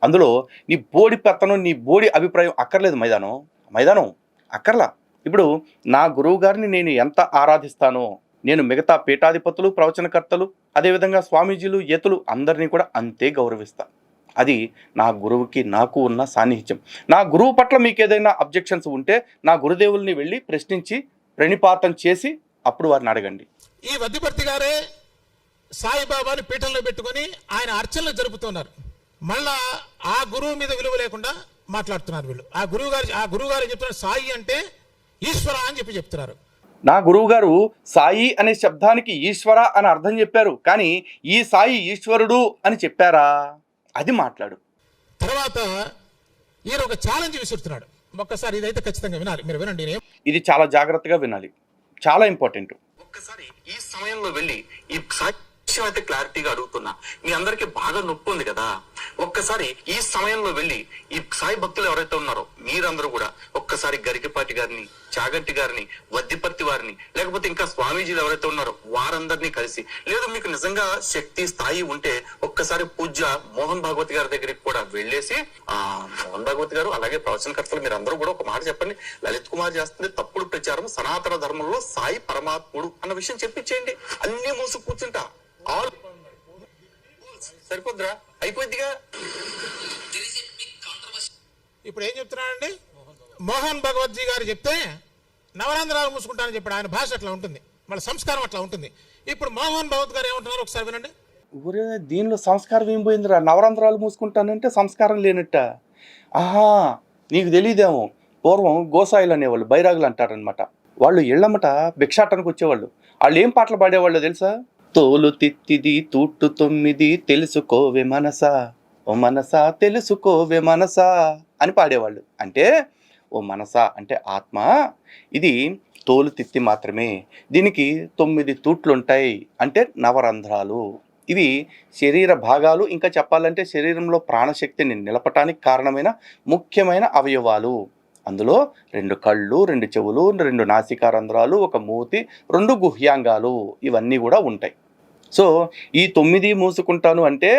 అందులో నీ బోడి పెత్తనం, నీ బోడి అభిప్రాయం అక్కర్లేదు. మైదానం అక్కర్లా. ఇప్పుడు నా గురువు గారిని నేను ఎంత ఆరాధిస్తానో, నేను మిగతా పీఠాధిపతులు, ప్రవచనకర్తలు, అదేవిధంగా స్వామీజీలు, యతులు అందరినీ కూడా అంతే గౌరవిస్తా. అది నా గురువుకి నాకు ఉన్న సాన్నిహిత్యం. నా గురువు పట్ల మీకు ఏదైనా అబ్జెక్షన్స్ ఉంటే నా గురుదేవుల్ని వెళ్ళి ప్రశ్నించి ప్రణిపాతం చేసి అప్పుడు వారిని అడగండి. ఈ వద్దిపర్తి గారే సాయిబాబాని పీఠంలో పెట్టుకొని ఆయన అర్చనలు జరుపుతున్నారు. మళ్ళా ఆ గురువు మీద విలువ లేకుండా మాట్లాడుతున్నారు వీళ్ళు. ఆ గురువు గారు చెప్తున్నారు సాయి అంటే ఈశ్వర అని చెప్తున్నారు. నా గురువు గారు సాయి అనే శబ్దానికి ఈశ్వర అని అర్థం చెప్పారు, కానీ ఈ సాయి ఈశ్వరుడు అని చెప్పారా? అది మాట్లాడు. తర్వాత ఈయన ఒక ఛాలెంజ్ విసురుతున్నాడు. ఒక్కసారి ఇదైతే ఖచ్చితంగా వినాలి, మీరు వినండి. ఇది చాలా జాగ్రత్తగా వినాలి, చాలా ఇంపార్టెంట్. ఒక్కసారి ఈ సమయంలో వెళ్ళి ఈ సాక్ష్యం అయితే క్లారిటీగా అడుగుతున్నా, మీ అందరికి బాగా నొప్పి ఉంది కదా, ఒక్కసారి ఈ సమయంలో వెళ్ళి ఈ సాయి భక్తులు ఎవరైతే ఉన్నారో మీరందరూ కూడా ఒక్కసారి గరికపాటి గారిని, చాగంటి గారిని, వద్దిపర్తి వారిని, లేకపోతే ఇంకా స్వామీజీలు ఎవరైతే ఉన్నారో వారందరినీ కలిసి, లేదు మీకు నిజంగా శక్తి స్థాయి ఉంటే ఒక్కసారి పూజ్య మోహన్ భాగవతి గారి దగ్గరికి కూడా వెళ్ళేసి, మోహన్ భాగవతి గారు అలాగే ప్రవచనకర్తలు మీరందరూ కూడా ఒక మాట చెప్పండి, లలిత్ కుమార్ చేస్తుంది తప్పుడు ప్రచారం, సనాతన ధర్మంలో సాయి పరమాత్ముడు అన్న విషయం చెప్పించేయండి. అన్ని మూసు కూర్చుంటా, ఆల్ సరిపోద్దిరా, అయిపోద్దిగా. ఇప్పుడు ఏం చెప్తున్నాడండి, మోహన్ భగవత్జీ గారు చెప్తే నవరంధ్రాలు మూసుకుంటానని చెప్పాడు. ఆయన భాష అట్లా ఉంటుంది, వాళ్ళ సంస్కారం అట్లా ఉంటుంది. ఇప్పుడు మోహన్ భగవత్ గారు ఏమంటున్నారు ఒకసారి వినండి. ఊరే దీనిలో సంస్కారం ఏం పోయిందిరా? నవరంధ్రాలు మూసుకుంటానంటే సంస్కారం లేనట్ట. ఆహా, నీకు తెలియదేమో, పూర్వం గోసాయిలు అనేవాళ్ళు, బైరాగులు అంటారనమాట. వాళ్ళు ఇళ్ళమ్మట భిక్షాటనకు వచ్చేవాళ్ళు. వాళ్ళు ఏం పాటలు పాడేవాళ్ళు తెలుసా? తోలు తిత్తిది తూట్టు 9 తెలుసుకోవే మనసా, ఓ మనసా తెలుసుకోవే మనసా అని పాడేవాళ్ళు. అంటే ఓ మనసా అంటే ఆత్మ, ఇది తోలు తిత్తి మాత్రమే, దీనికి 9 తూట్లు ఉంటాయి, అంటే నవరంధ్రాలు. ఇవి శరీర భాగాలు, ఇంకా చెప్పాలంటే శరీరంలో ప్రాణశక్తిని నిలపటానికి కారణమైన ముఖ్యమైన అవయవాలు. అందులో 2 కళ్ళు, 2 చెవులు, 2 నాసికా రంధ్రాలు, 1 మూతి, 2 గుహ్యాంగాలు, ఇవన్నీ కూడా ఉంటాయి. సో ఈ 9 మూసుకుంటాను అంటే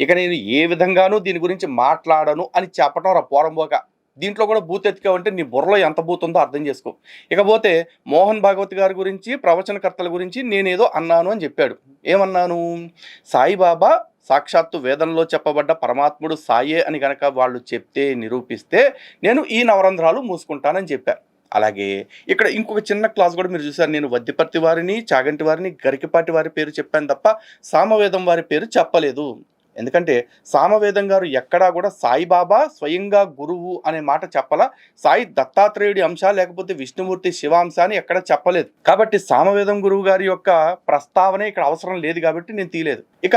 ఇక నేను ఏ విధంగానూ దీని గురించి మాట్లాడను అని చెప్పటం రా పోరంబోక. దీంట్లో కూడా బూత్ ఎత్తికావంటే నీ బుర్రలో ఎంత బూత్ ఉందో అర్థం చేసుకో. ఇకపోతే మోహన్ భాగవత్ గారి గురించి, ప్రవచనకర్తల గురించి నేనేదో అన్నాను అని చెప్పాడు. ఏమన్నాను? సాయిబాబా సాక్షాత్తు వేదంలో చెప్పబడ్డ పరమాత్ముడు సాయే అని గనక వాళ్ళు చెప్తే, నిరూపిస్తే నేను ఈ నవరంధ్రాలు మూసుకుంటానని చెప్పా. అలాగే ఇక్కడ ఇంకొక చిన్న క్లాస్ కూడా మీరు చూసారు. నేను వద్దిపర్తి వారిని, చాగంటి వారిని, గరికపాటి వారి పేరు చెప్పాను తప్ప సామవేదం వారి పేరు చెప్పలేదు. ఎందుకంటే సామవేదం గారు ఎక్కడా కూడా సాయిబాబా స్వయంగా గురువు అనే మాట చెప్పలా, సాయి దత్తాత్రేయుడి అంశ లేకపోతే విష్ణుమూర్తి శివాంశ అని ఎక్కడ చెప్పలేదు. కాబట్టి సామవేదం గురువు గారి యొక్క ప్రస్తావనే ఇక్కడ అవసరం లేదు కాబట్టి నేను తీయలేదు. ఇక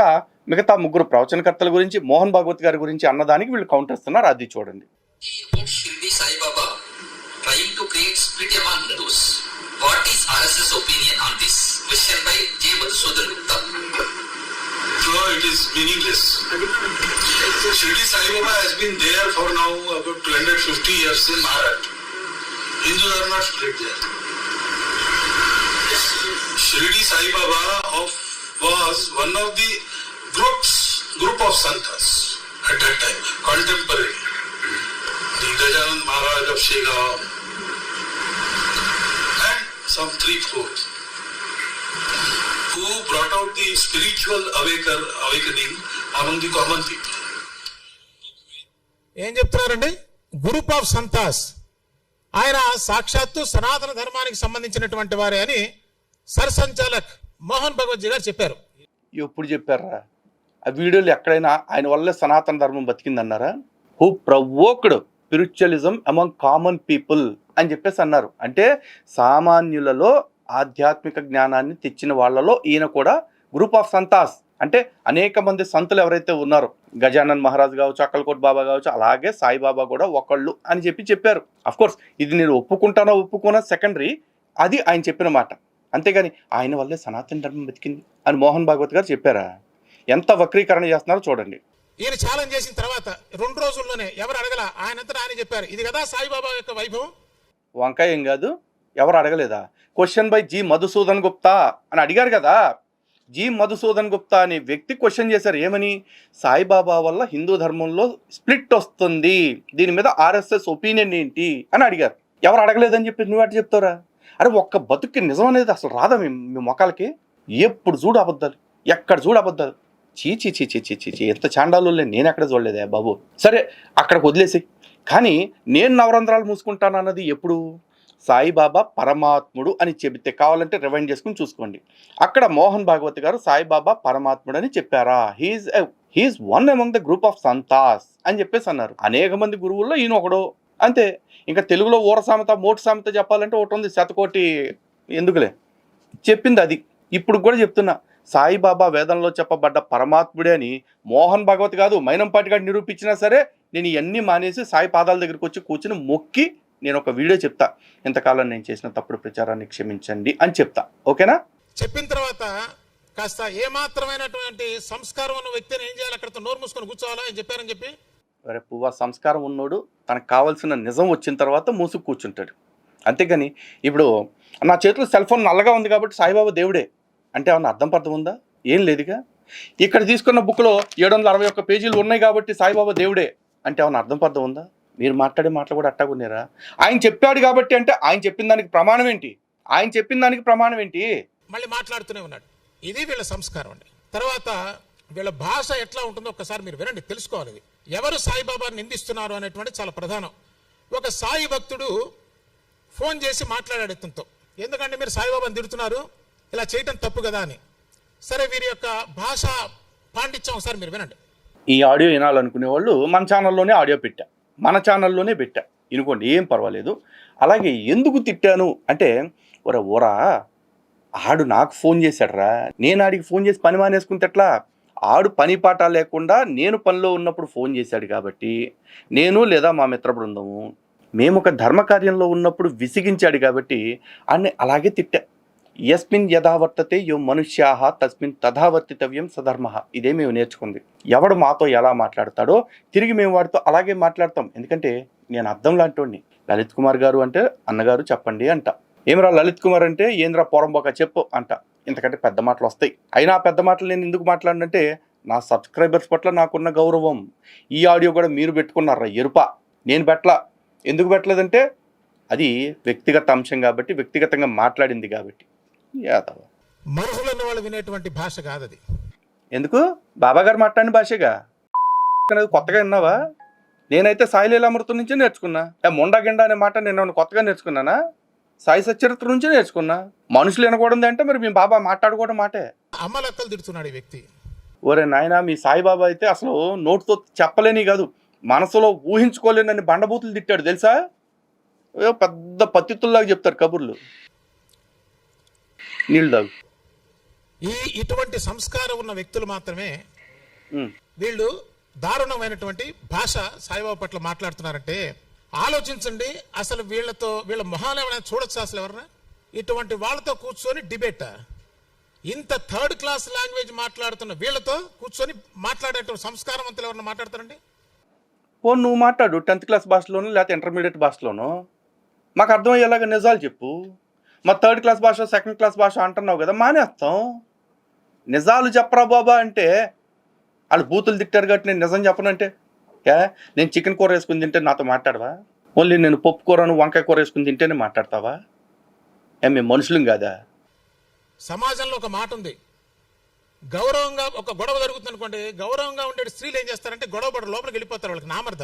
మిగతా 3 ప్రవచనకర్తల గురించి, మోహన్ భాగవత్ గారి గురించి అన్నదానికి వీళ్ళు కౌంటర్ ఇస్తున్నారు, అది చూడండి. Trying to create split among Hindus. What is RSS opinion on this? Question by J. Madhusudan Gupta. No, it is meaningless. Shirdi Sai Baba has been there for now about 250 years in Maharashtra. Hindus are not split there. Shirdi Sai Baba was one of the group of santas at that time, contemporary. The Gajanand Maharaj of Shegaon and some 3-4 who brought out the spiritual awakening among the common people. ఏం చెప్తున్నారండి? Group of saints. ఆయన సాక్షాత్తు సనాతన ధర్మానికి సంబంధించినటువంటి వారే అని సర్సంచాలక్ మోహన్ భగవత్ గారు చెప్పారు. ఎప్పుడు చెప్పారా? ఆ వీడియోలు ఎక్కడైనా ఆయన వల్లే సనాతన ధర్మం బతికిందన్నారా? Who provoked spiritualism among common people అని చెప్పేసి అన్నారు. అంటే సామాన్యులలో ఆధ్యాత్మిక జ్ఞానాన్ని తెచ్చిన వాళ్ళలో ఈయన కూడా గ్రూప్ ఆఫ్ సంతాస్. అంటే అనేక మంది సంతులు ఎవరైతే ఉన్నారో, గజానన్ మహారాజ్ కావచ్చు, అక్కల్కోట్ బాబా కావచ్చు, అలాగే సాయిబాబా కూడా ఒకళ్ళు అని చెప్పారు. అఫ్కోర్స్ ఇది నేను ఒప్పుకున్నా సెకండరీ, అది ఆయన చెప్పిన మాట. అంతేగాని ఆయన వల్లే సనాతన ధర్మం బతికింది అని మోహన్ భాగవత్ గారు చెప్పారా? ఎంత వక్రీకరణ చేస్తున్నారో చూడండి. ఈయన ఛాలెంజ్ చేసిన తర్వాత 2 రోజుల్లోనే ఎవరు అడగల, ఆయనంతటా ఆయన చెప్పారు. ఇది కదా సాయిబాబా యొక్క వైభవం. వంకాయ ఏం కాదు, ఎవరు అడగలేదా? Question by G Madhusudan Gupta అని అడిగారు కదా. జి మధుసూదన్ గుప్తా అనే వ్యక్తి క్వశ్చన్ చేశారు. ఏమని? సాయిబాబా వల్ల హిందూ ధర్మంలో స్ప్లిట్ వస్తుంది, దీని మీద ఆర్ఎస్ఎస్ ఒపీనియన్ ఏంటి అని అడిగారు. ఎవరు అడగలేదని చెప్పి నువ్వు అటు చెప్తారా? అరే ఒక్క బతుక్కి నిజం అనేది అసలు రాదా మీ మొక్కలకి? ఎప్పుడు చూడు అబద్ధాలు, ఎక్కడ చూడు అబద్ధాలు. చీ చీ చీ చీ చీ చీ ఎంత చాండాలు నేను ఎక్కడ చూడలేదే బాబు. సరే అక్కడికి వదిలేసి, కానీ నేను నవరంధ్రాలు మూసుకుంటాను అన్నది ఎప్పుడు? సాయిబాబా పరమాత్ముడు అని చెబితే, కావాలంటే రివైండ్ చేసుకుని చూసుకోండి. అక్కడ మోహన్ భాగవత్ గారు సాయిబాబా పరమాత్ముడు అని చెప్పారా? He is one among the group of saints అని చెప్పేసి అన్నారు. అనేక మంది గురువుల్లో ఈయన ఒకడు, అంతే. ఇంకా తెలుగులో ఊర సామెత, మోటు సామెత చెప్పాలంటే ఒకటి ఉంది, శతకోటి ఎందుకులే, చెప్పింది అది. ఇప్పుడు కూడా చెప్తున్నా, సాయిబాబా వేదంలో చెప్పబడ్డ పరమాత్ముడే అని మోహన్ భాగవత్ కాదు, మైనంపాటి గారు నిరూపించినా సరే నేను ఇవన్నీ మానేసి సాయి పాదాల దగ్గరికి వచ్చి కూర్చుని మొక్కి నేను ఒక వీడియో చెప్తా, ఇంతకాలం నేను చేసిన తప్పుడు ప్రచారాన్ని క్షమించండి అని చెప్తా. ఓకేనా? చెప్పిన తర్వాత కాస్త ఏమాత్రమైనటువంటి సంస్కారం ఉన్న వ్యక్తిని ఏం చేయాలి? అక్కడ నోరు మూసుకొని కూర్చోవాలా అని చెప్పారని చెప్పి, అరే పువ్వా, సంస్కారం ఉన్నోడు తనకు కావాల్సిన నిజం వచ్చిన తర్వాత మూసుకు కూర్చుంటాడు. అంతేగాని ఇప్పుడు నా చేతిలో సెల్ ఫోన్ నల్లగా ఉంది కాబట్టి సాయిబాబా దేవుడే అంటే ఏమన్నా అర్థం ఉందా? ఏం లేదుగా. ఇక్కడ తీసుకున్న బుక్లో 761 పేజీలు ఉన్నాయి కాబట్టి సాయిబాబా దేవుడే అంటే ఏమన్నా అర్థం ఉందా? మీరు మాట్లాడే మాటలు కూడా అట్టాగున్నారా? ఆయన చెప్పాడు కాబట్టి అంటే ఆయన చెప్పిన దానికి ప్రమాణం ఏంటి? మళ్ళీ మాట్లాడుతూనే ఉన్నాడు. ఇది వీళ్ళ సంస్కారం అండి. తర్వాత వీళ్ళ భాష ఎట్లా ఉంటుందో ఒక్కసారి మీరు వినండి, తెలుసుకోవాలి. ఇది ఎవరు సాయిబాబాని నిందిస్తున్నారు అనేటువంటి చాలా ప్రధానం. ఒక సాయి భక్తుడు ఫోన్ చేసి మాట్లాడాడు ఇతనితో, ఎందుకంటే మీరు సాయిబాబాని తిడుతున్నారు, ఇలా చేయటం తప్పు కదా అని. సరే వీరి యొక్క భాష పాండిత్యం ఒకసారి మీరు వినండి. ఈ ఆడియో వినాలనుకునే వాళ్ళు మన ఛానల్లోనే ఆడియో పెట్టా, ఇనుకోండి, ఏం పర్వాలేదు. అలాగే ఎందుకు తిట్టాను అంటే, ఓరా ఆడు నాకు ఫోన్ చేశాడురా, నేను ఆడికి ఫోన్ చేసి పని మానేసుకుంటే ఎట్లా? ఆడు పని పాట లేకుండా నేను పనిలో ఉన్నప్పుడు ఫోన్ చేశాడు కాబట్టి, నేను లేదా మా మిత్ర బృందము మేము ఒక ధర్మకార్యంలో ఉన్నప్పుడు విసిగించాడు కాబట్టి అన్ని అలాగే తిట్టా. యస్మిన్ యథావర్తతే యో మనుష్యాహ తస్మిన్ తథావర్తితవ్యం సధర్మ. ఇదే మేము నేర్చుకుంది. ఎవడు మాతో ఎలా మాట్లాడతాడో తిరిగి మేము వాడితో అలాగే మాట్లాడతాం. ఎందుకంటే నేను అద్దం లాంటి లలిత్ కుమార్ గారు అంటే అన్నగారు చెప్పండి అంట. ఏమరా లలిత్ కుమార్ అంటే ఏంద్రా పోరంబోక చెప్పు అంట. ఇంతకంటే పెద్ద మాటలు వస్తాయి. అయినా ఆ పెద్ద మాటలు నేను ఎందుకు మాట్లాడినంటే నా సబ్స్క్రైబర్స్ పట్ల నాకున్న గౌరవం. ఈ ఆడియో కూడా మీరు పెట్టుకున్నారా ఎరుప, నేను పెట్టలా. ఎందుకు పెట్టలేదంటే అది వ్యక్తిగత అంశం కాబట్టి, వ్యక్తిగతంగా మాట్లాడింది కాబట్టి. యాదవ మనుషులు అన్న వాళ్ళు వినేటువంటి భాష కాదు అది. ఎందుకు బాబా గారు మాట్లాడిన భాషగా కొత్తగా విన్నావా? నేనైతే సాయి లీలామృతం నుంచే నేర్చుకున్నా. మొండా గిండా అనే మాట నేను కొత్తగా నేర్చుకున్నానా? సాయి సచరిత్ర నుంచే నేర్చుకున్నా. మనుషులు వినకూడదు అంటే మరి మీ బాబా మాట్లాడుకోవడం మాటే. అమ్మలక్కలు తిడుతున్నాడు ఈ వ్యక్తి. ఓరే నాయన, మీ సాయిబాబా అయితే అసలు నోటుతో చెప్పలేని కాదు, మనసులో ఊహించుకోలేనని బండబూతులు తిట్టాడు తెలుసా? పెద్ద పత్తితుల్లాగా చెప్తారు కబుర్లు. నీళ్ళు తాగు. ఇటువంటి సంస్కారం ఉన్న వ్యక్తులు మాత్రమే వీళ్ళు దారుణమైనటువంటి భాష సాయిబాబా పట్ల మాట్లాడుతున్నారంటే ఆలోచించండి. అసలు వీళ్ళ మొహాలు ఏమైనా చూడొచ్చు అసలు ఎవరన్నా? ఇటువంటి వాళ్ళతో కూర్చొని డిబేట్, ఇంత థర్డ్ క్లాస్ లాంగ్వేజ్ మాట్లాడుతున్న వీళ్ళతో కూర్చొని మాట్లాడేటువంటి సంస్కారవంతులు ఎవరన్నా మాట్లాడతారండి? ఓ నువ్వు మాట్లాడు 10th క్లాస్ భాషలోనో లేకపోతే ఇంటర్మీడియట్ భాషలోనో, మాకు అర్థమయ్యేలాగా నిజాలు చెప్పు. మా 3rd క్లాస్ భాష 2nd క్లాస్ భాష అంటున్నావు కదా, మానేస్తాం. నిజాలు చెప్పరా బాబా అంటే వాళ్ళు బూతులు తిట్టారు కాబట్టి నేను నిజం చెప్పనంటే నేను చికెన్ కూర వేసుకుని తింటే నాతో మాట్లాడవా? ఓన్లీ నేను పప్పు కూరను వంకాయ కూర వేసుకుని తింటేనే మాట్లాడతావా? మేము మనుషులం కాదా? సమాజంలో ఒక మాట ఉంది, గౌరవంగా ఒక గొడవ జరుగుతుంది అనుకోండి, గౌరవంగా ఉండే స్త్రీలు ఏం చేస్తారంటే గొడవ పడ లోపలికి వెళ్ళిపోతారు. వాళ్ళకి నామర్ద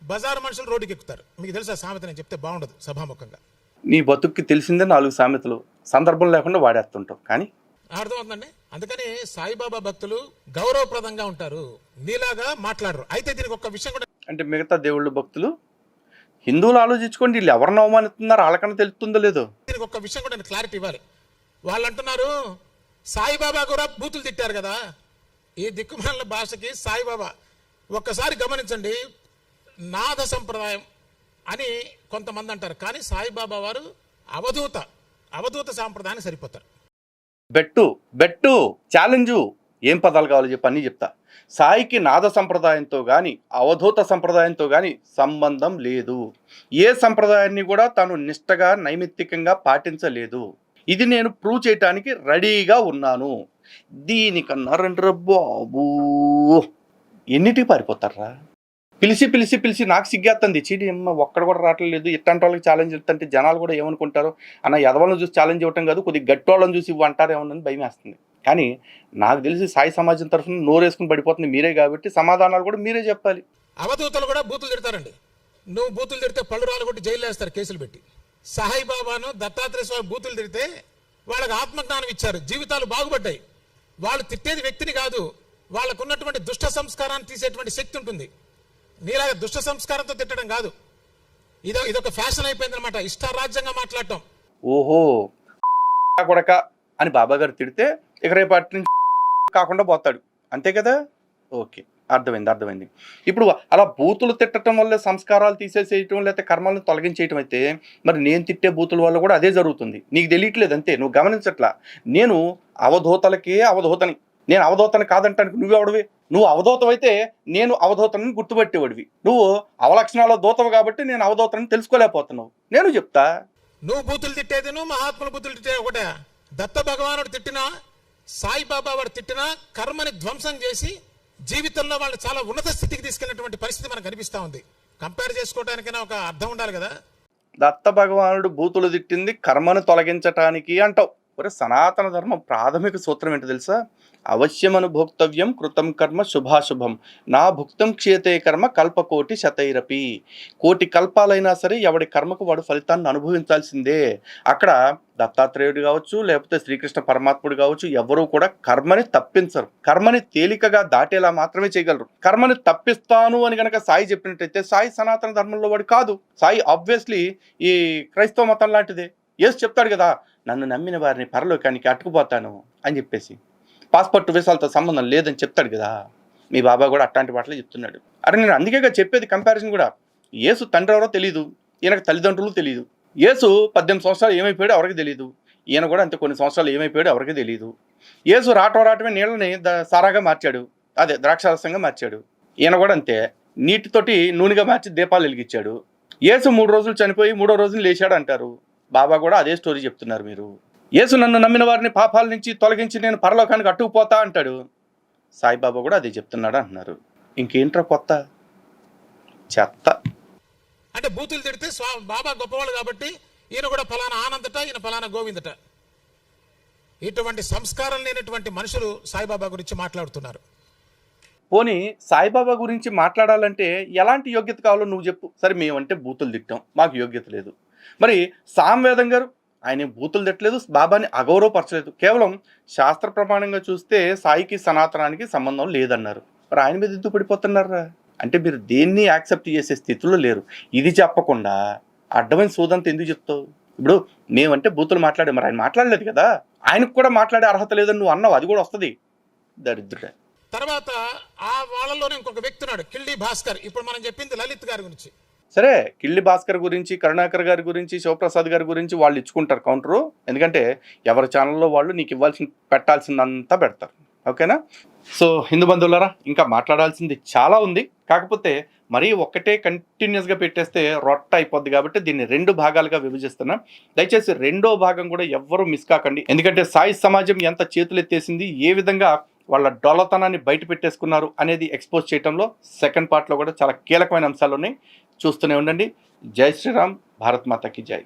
బజారు మనుషులు రోడ్డుకి ఎక్కుతారు. మీకు తెలుసా సామెత? నేను చెప్తే బాగుండదు సభాముఖంగా. నీ బతుక్కి తెలిసిందే 4 సామెతలు, సందర్భం లేకుండా వాడేస్తుంటావు. కానీ అర్థమవుతుందండి. అందుకని సాయిబాబా భక్తులు గౌరవప్రదంగా ఉంటారు, నీలాగా మాట్లాడరు. అయితే దీనికి ఒక విషయం కూడా, అంటే మిగతా దేవుళ్ళ భక్తులు హిందువులు ఆలోచించుకోండి, వీళ్ళు ఎవరిని అవమానిస్తున్నారు వాళ్ళకన్నా తెలుస్తుందో లేదో. దీనికి ఒక విషయం కూడా నేను క్లారిటీ ఇవ్వాలి. వాళ్ళు అంటున్నారు సాయిబాబా కూడా బూతులు తిట్టారు కదా. ఈ దిక్కుమాల భాషకి సాయిబాబా ఒక్కసారి గమనించండి, నాద సంప్రదాయం అని కొంతమంది అంటారు, కానీ సాయిబాబా వారు అవధూత సాంప్రదాయాన్ని సరిపోతారు. బెట్టు ఛాలెంజు ఏం పదాలు కావాలో చెప్పి అన్నీ చెప్తా. సాయికి నాద సంప్రదాయంతో కానీ అవధూత సంప్రదాయంతో కానీ సంబంధం లేదు. ఏ సంప్రదాయాన్ని కూడా తాను నిష్టగా నైమిత్తికంగా పాటించలేదు. ఇది నేను ప్రూవ్ చేయటానికి రెడీగా ఉన్నాను. దీనికన్నా రండి బాబు, ఎన్నిటికి పారిపోతారా? పిలిచి నాకు సిగ్గేస్తుంది. చీడి అమ్మ ఒక్కడ కూడా రావట్లేదు. ఇట్లాంటి వాళ్ళకి ఛాలెంజ్ ఇస్తుంటే జనాలు కూడా ఏమనుకుంటారు అన్న, ఎదవాళ్ళని చూసి ఛాలెంజ్ ఇవ్వటం కాదు, కొద్దిగా గట్టి వాళ్ళని చూసి ఇవ్వంటారు ఏమన్నది భయం వేస్తుంది. కానీ నాకు తెలిసి సాయి సమాజం తరఫున నోరేసుకుని పడిపోతుంది మీరే కాబట్టి సమాధానాలు కూడా మీరే చెప్పాలి. అవధూతలు కూడా బూతులు తిడతారండి. నువ్వు బూతులు తిడితే పళ్ళు రాళ్ళు కొట్టి జైలు వేస్తారు, కేసులు పెట్టి. సాయిబాబాను దత్తాత్రేయ స్వామి బూతులు తిడితే వాళ్ళకి ఆత్మజ్ఞానం ఇచ్చారు, జీవితాలు బాగుపడ్డాయి. వాళ్ళు తిట్టేది వ్యక్తిని కాదు, వాళ్ళకు ఉన్నటువంటి దుష్ట సంస్కారాన్ని తీసేటువంటి శక్తి ఉంటుంది. నీలాగా దుష్ట సంస్కారంతో తిట్టడం కాదు. ఇదొక ఫ్యాషన్ అయిపోయింది అనమాట, ఇష్టారాజ్యంగా మాట్లాడటం. ఓహో కొడక అని బాబా గారు తిడితే ఇక రేపటి నుంచి కాకుండా పోతాడు, అంతే కదా? ఓకే, అర్థమైంది. ఇప్పుడు అలా బూతులు తిట్టడం వల్ల సంస్కారాలు తీసేసేయటం లేకపోతే కర్మలను తొలగించేయటం అయితే మరి నేను తిట్టే బూతుల వల్ల కూడా అదే జరుగుతుంది. నీకు తెలియట్లేదు అంతే, నువ్వు గమనించట్లా. నేను అవధూతలకే అవధూతని, నేను అవధూతని కాదంటానికి నువ్వెవడివి? నువ్వు అవధూతమైతే నేను అవధూతని గుర్తుపట్టేవాడివి. నువ్వు అవలక్షణాల దూతవు కాబట్టి నేను అవధూతని తెలుసుకోలేకపోతున్నావు. నేను చెప్తా, నువ్వు బూతులు తిట్టేది నువ్వు మహాత్ములు బూతులు తిట్టే ఒకటే. దత్త భగవానుడు తిట్టినా, సాయిబాబా వాడు తిట్టినా కర్మని ధ్వంసం చేసి జీవితంలో వాళ్ళు చాలా ఉన్నత స్థితికి తీసుకెళ్ళినటువంటి పరిస్థితి మనకు కనిపిస్తా ఉంది. కంపేర్ చేసుకోవడానికైనా ఒక అర్థం ఉండాలి కదా. దత్త భగవానుడు బూతులు తిట్టింది కర్మను తొలగించటానికి అంటావు. ఒరే సనాతన ధర్మం ప్రాథమిక సూత్రం ఏంటో తెలుసా? అవశ్యమను భోక్తవ్యం కృతం కర్మ శుభాశుభం నా భుక్తం క్షేతే కర్మ కల్పకోటి శతైరపి. కోటి కల్పాలైనా సరే ఎవడి కర్మకు వాడు ఫలితాన్ని అనుభవించాల్సిందే. అక్కడ దత్తాత్రేయుడు కావచ్చు, లేకపోతే శ్రీకృష్ణ పరమాత్ముడు కావచ్చు, ఎవరూ కూడా కర్మని తప్పించరు. కర్మని తేలికగా దాటేలా మాత్రమే చేయగలరు. కర్మని తప్పిస్తాను అని కనుక సాయి చెప్పినట్టయితే సాయి సనాతన ధర్మంలో వాడు కాదు. సాయి ఆబ్వియస్లీ ఈ క్రైస్తవ మతం లాంటిదే. యేసు చెప్తాడు కదా, నన్ను నమ్మిన వారిని పరలోకానికి అట్టుకుపోతాను అని చెప్పేసి. పాస్పోర్ట్ వీసాలతో సంబంధం లేదని చెప్తాడు కదా. మీ బాబా కూడా అట్లాంటి మాటలు చెప్తున్నాడు. అరే నేను అందుకేగా చెప్పేది కంపారిజన్ కూడా. యేసు తండ్రి ఎవరో తెలియదు, ఈయనకు తల్లిదండ్రులు తెలియదు. యేసు 18 సంవత్సరాలు ఏమైపోయాడో ఎవరికి తెలియదు, ఈయన కూడా అంతే కొన్ని సంవత్సరాలు ఏమైపోయాడో ఎవరికి తెలియదు. యేసు రావటమే నీళ్ళని సారాగా మార్చాడు, అదే ద్రాక్షారసంగా మార్చాడు. ఈయన కూడా అంతే నీటితోటి నూనెగా మార్చి దీపాలు వెలిగించాడు. యేసు 3 రోజులు చనిపోయి 3వ రోజున లేచాడు అంటారు. బాబా కూడా అదే స్టోరీ చెప్తున్నారు మీరు. యేసు నన్ను నమ్మిన వారిని పాపాల నుంచి తొలగించి నేను పరలోకానికి అట్టుకుపోతా అంటాడు. సాయిబాబా కూడా అదే చెప్తున్నాడు అంటున్నారు. ఇంకేంట్రా కొత్త చెత్త. అంటే బూతులు తిడితే బాబా గొప్పవాళ్ళు కాబట్టి ఈయన కూడా ఫలానా ఆనందట, ఈయన ఫలానా గోవిందట. ఇటువంటి సంస్కారం లేనటువంటి మనుషులు సాయిబాబా గురించి మాట్లాడుతున్నారు. పోనీ సాయిబాబా గురించి మాట్లాడాలంటే ఎలాంటి యోగ్యత కావాలో నువ్వు చెప్పు. సరే మేమంటే బూతులు తిట్టాం, మాకు యోగ్యత లేదు. మరి సామవేదం గారు ఆయన బూతులు తిట్టలేదు, బాబాని అగౌరవపరచలేదు. కేవలం శాస్త్ర ప్రమాణంగా చూస్తే సాయికి సనాతనానికి సంబంధం లేదన్నారు. మరి ఆయన మీద ఎందుకు పడిపోతున్నారా? అంటే మీరు దేన్ని యాక్సెప్ట్ చేసే స్థితిలో లేరు. ఇది చెప్పకుండా అడ్డమైన సోదంతా ఎందుకు చెప్తావు? ఇప్పుడు మేమంటే బూతులు మాట్లాడే, మరి ఆయన మాట్లాడలేదు కదా, ఆయనకు కూడా మాట్లాడే అర్హత లేదని నువ్వు అన్నావు, అది కూడా వస్తుంది. దరిద్రుడే. తర్వాత ఆ వాళ్ళలోనే ఇంకొక వ్యక్తి ఉన్నాడు, కిల్లి భాస్కర్. ఇప్పుడు మనం చెప్పింది లలిత్ గారి గురించి. సరే, కిల్లి భాస్కర్ గురించి, కరుణాకర్ గారి గురించి, శివప్రసాద్ గారి గురించి వాళ్ళు ఇచ్చుకుంటారు కౌంటరు. ఎందుకంటే ఎవరి ఛానల్లో వాళ్ళు నీకు పెట్టాల్సిందంతా పెడతారు. ఓకేనా? సో హిందూ బంధువులారా, ఇంకా మాట్లాడాల్సింది చాలా ఉంది. కాకపోతే మరీ ఒక్కటే కంటిన్యూస్గా పెట్టేస్తే రొట్ట అయిపోద్ది కాబట్టి దీన్ని 2 భాగాలుగా విభజిస్తున్నాం. దయచేసి 2వ భాగం కూడా ఎవ్వరూ మిస్ కాకండి. ఎందుకంటే సాయి సమాజం ఎంత చేతులెత్తేసింది, ఏ విధంగా వాళ్ళ డొల్లతనాన్ని బయట పెట్టేసుకున్నారు అనేది ఎక్స్పోజ్ చేయడంలో సెకండ్ పార్ట్లో కూడా చాలా కీలకమైన అంశాలు ఉన్నాయి. చూస్తూనే ఉండండి. జై శ్రీరామ్, భారత్ మాతాకి జై.